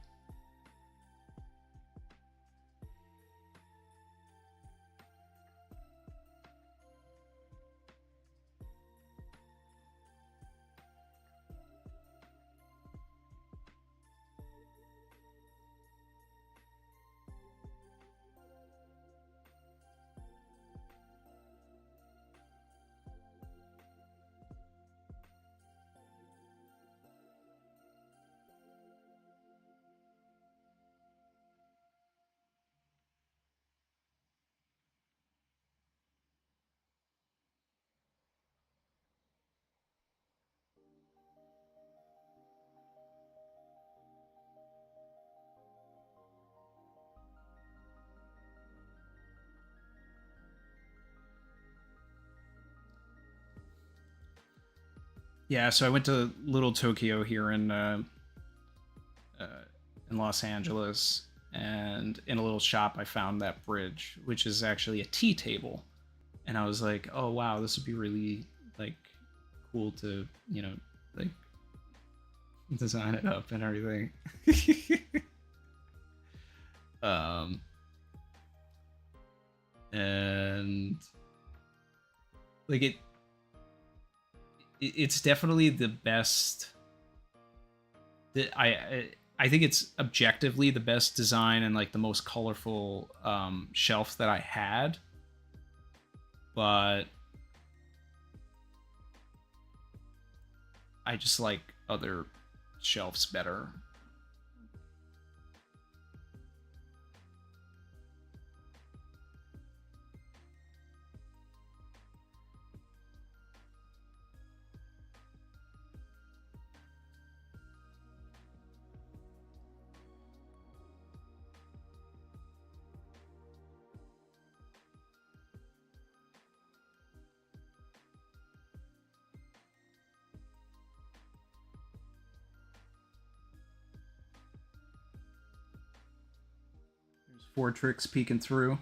Yeah, so I went to Little Tokyo here in Los Angeles, and in a little shop I found that bridge, which is actually a tea table, and I was like, oh wow, this would be really like cool to, you know, like design it up and everything. And like it's definitely the best. I think it's objectively the best design and like the most colorful shelf that I had, but I just like other shelves better. Four tricks peeking through.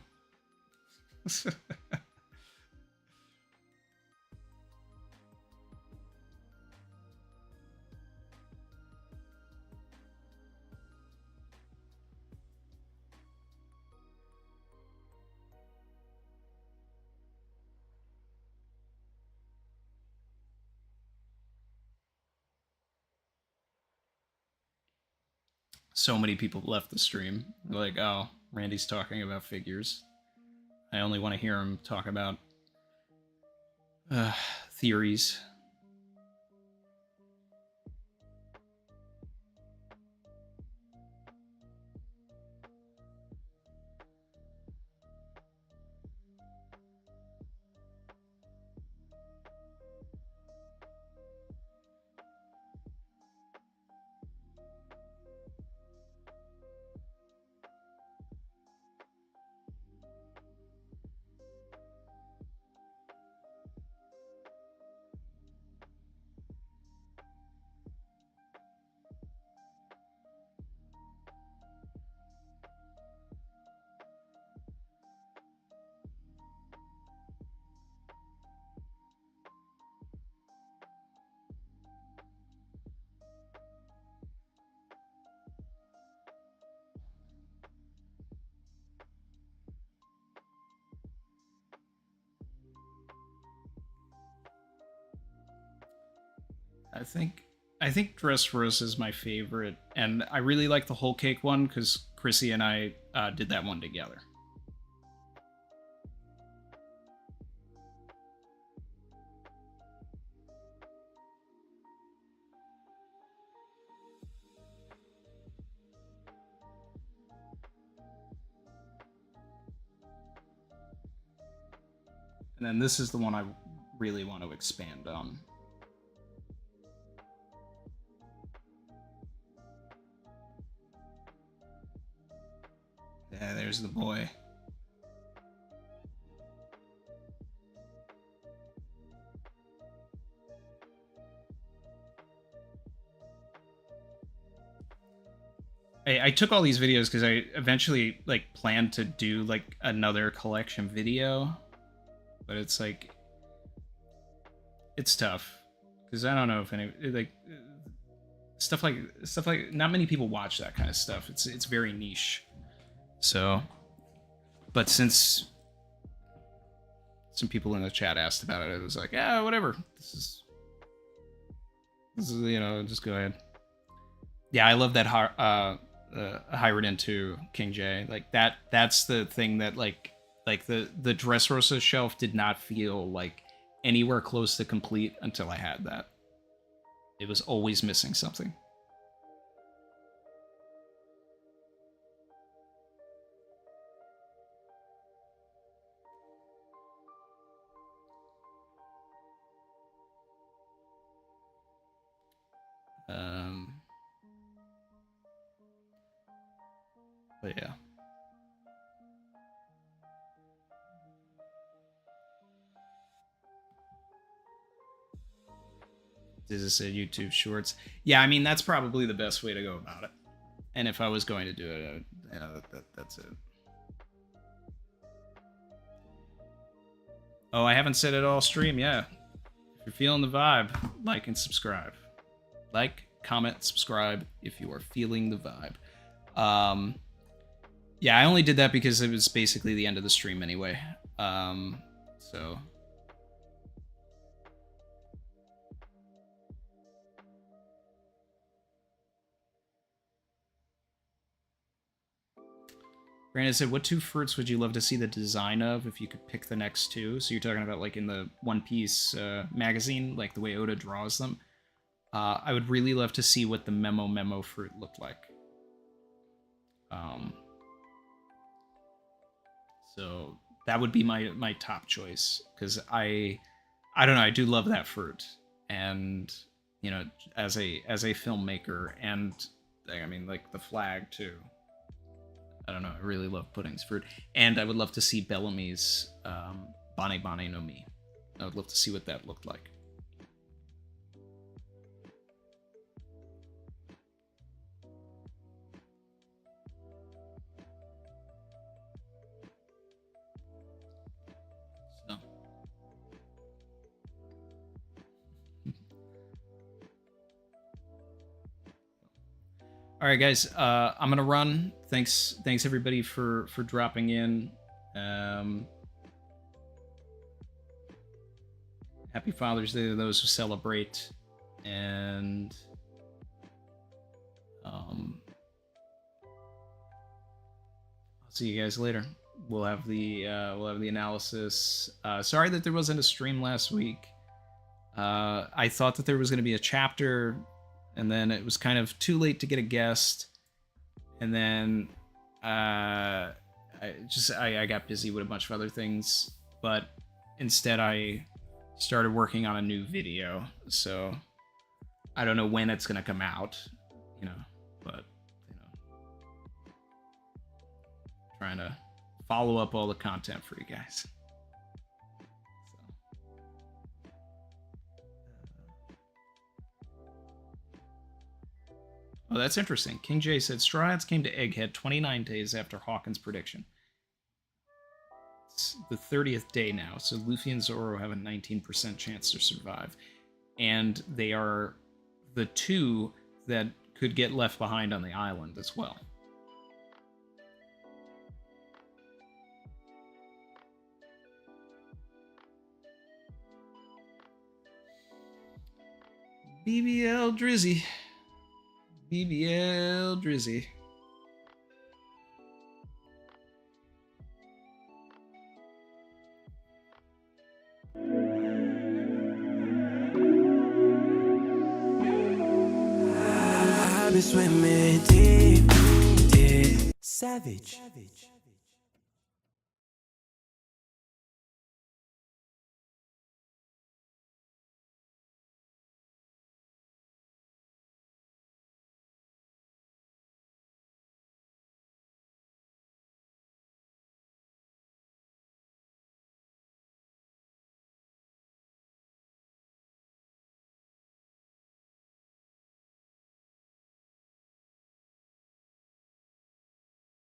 So many people left the stream. They're like, oh, Randy's talking about figures. I only want to hear him talk about theories. I think Dressrosa is my favorite, and I really like the whole cake one because Chrissy and I did that one together. And then this is the one I really want to expand on. Yeah, there's the boy. I took all these videos because I eventually like planned to do like another collection video, but it's like it's tough because I don't know if any like stuff like not many people watch that kind of stuff. It's very niche. So, but since some people in the chat asked about it, it was like, yeah, whatever. This is you know, just go ahead. Yeah, I love that Hyridin to King J. Like that's the thing that like the Dressrosa shelf did not feel like anywhere close to complete until I had that. It was always missing something. But yeah. Does this say YouTube Shorts? Yeah, I mean, that's probably the best way to go about it. And if I was going to do it, that's it. Oh, I haven't said it all stream, yeah. If you're feeling the vibe, like and subscribe. Like, comment, subscribe if you are feeling the vibe. Yeah, I only did that because it was basically the end of the stream anyway. So... Brandon said, what two fruits would you love to see the design of if you could pick the next two? So you're talking about like in the One Piece magazine, like the way Oda draws them. I would really love to see what the Memo fruit looked like. So that would be my top choice, because I don't know, I do love that fruit, and you know, as a filmmaker, and I mean like the flag too. I don't know, I really love Pudding's fruit, and I would love to see Bellamy's Bane Bane no Mi. I would love to see what that looked like. All right, guys. I'm gonna run. Thanks everybody for dropping in. Happy Father's Day to those who celebrate, and I'll see you guys later. We'll have the analysis. Sorry that there wasn't a stream last week. I thought that there was gonna be a chapter, and then it was kind of too late to get a guest, and then I got busy with a bunch of other things, but instead I started working on a new video, so I don't know when it's gonna come out, you know, but you know, trying to follow up all the content for you guys. Oh, that's interesting. King J said, Straw Hats came to Egghead 29 days after Hawkins' prediction. It's the 30th day now, so Luffy and Zoro have a 19% chance to survive. And they are the two that could get left behind on the island as well. BBL Drizzy. BBL Drizzy. I've been swimming deep, deep. Savage.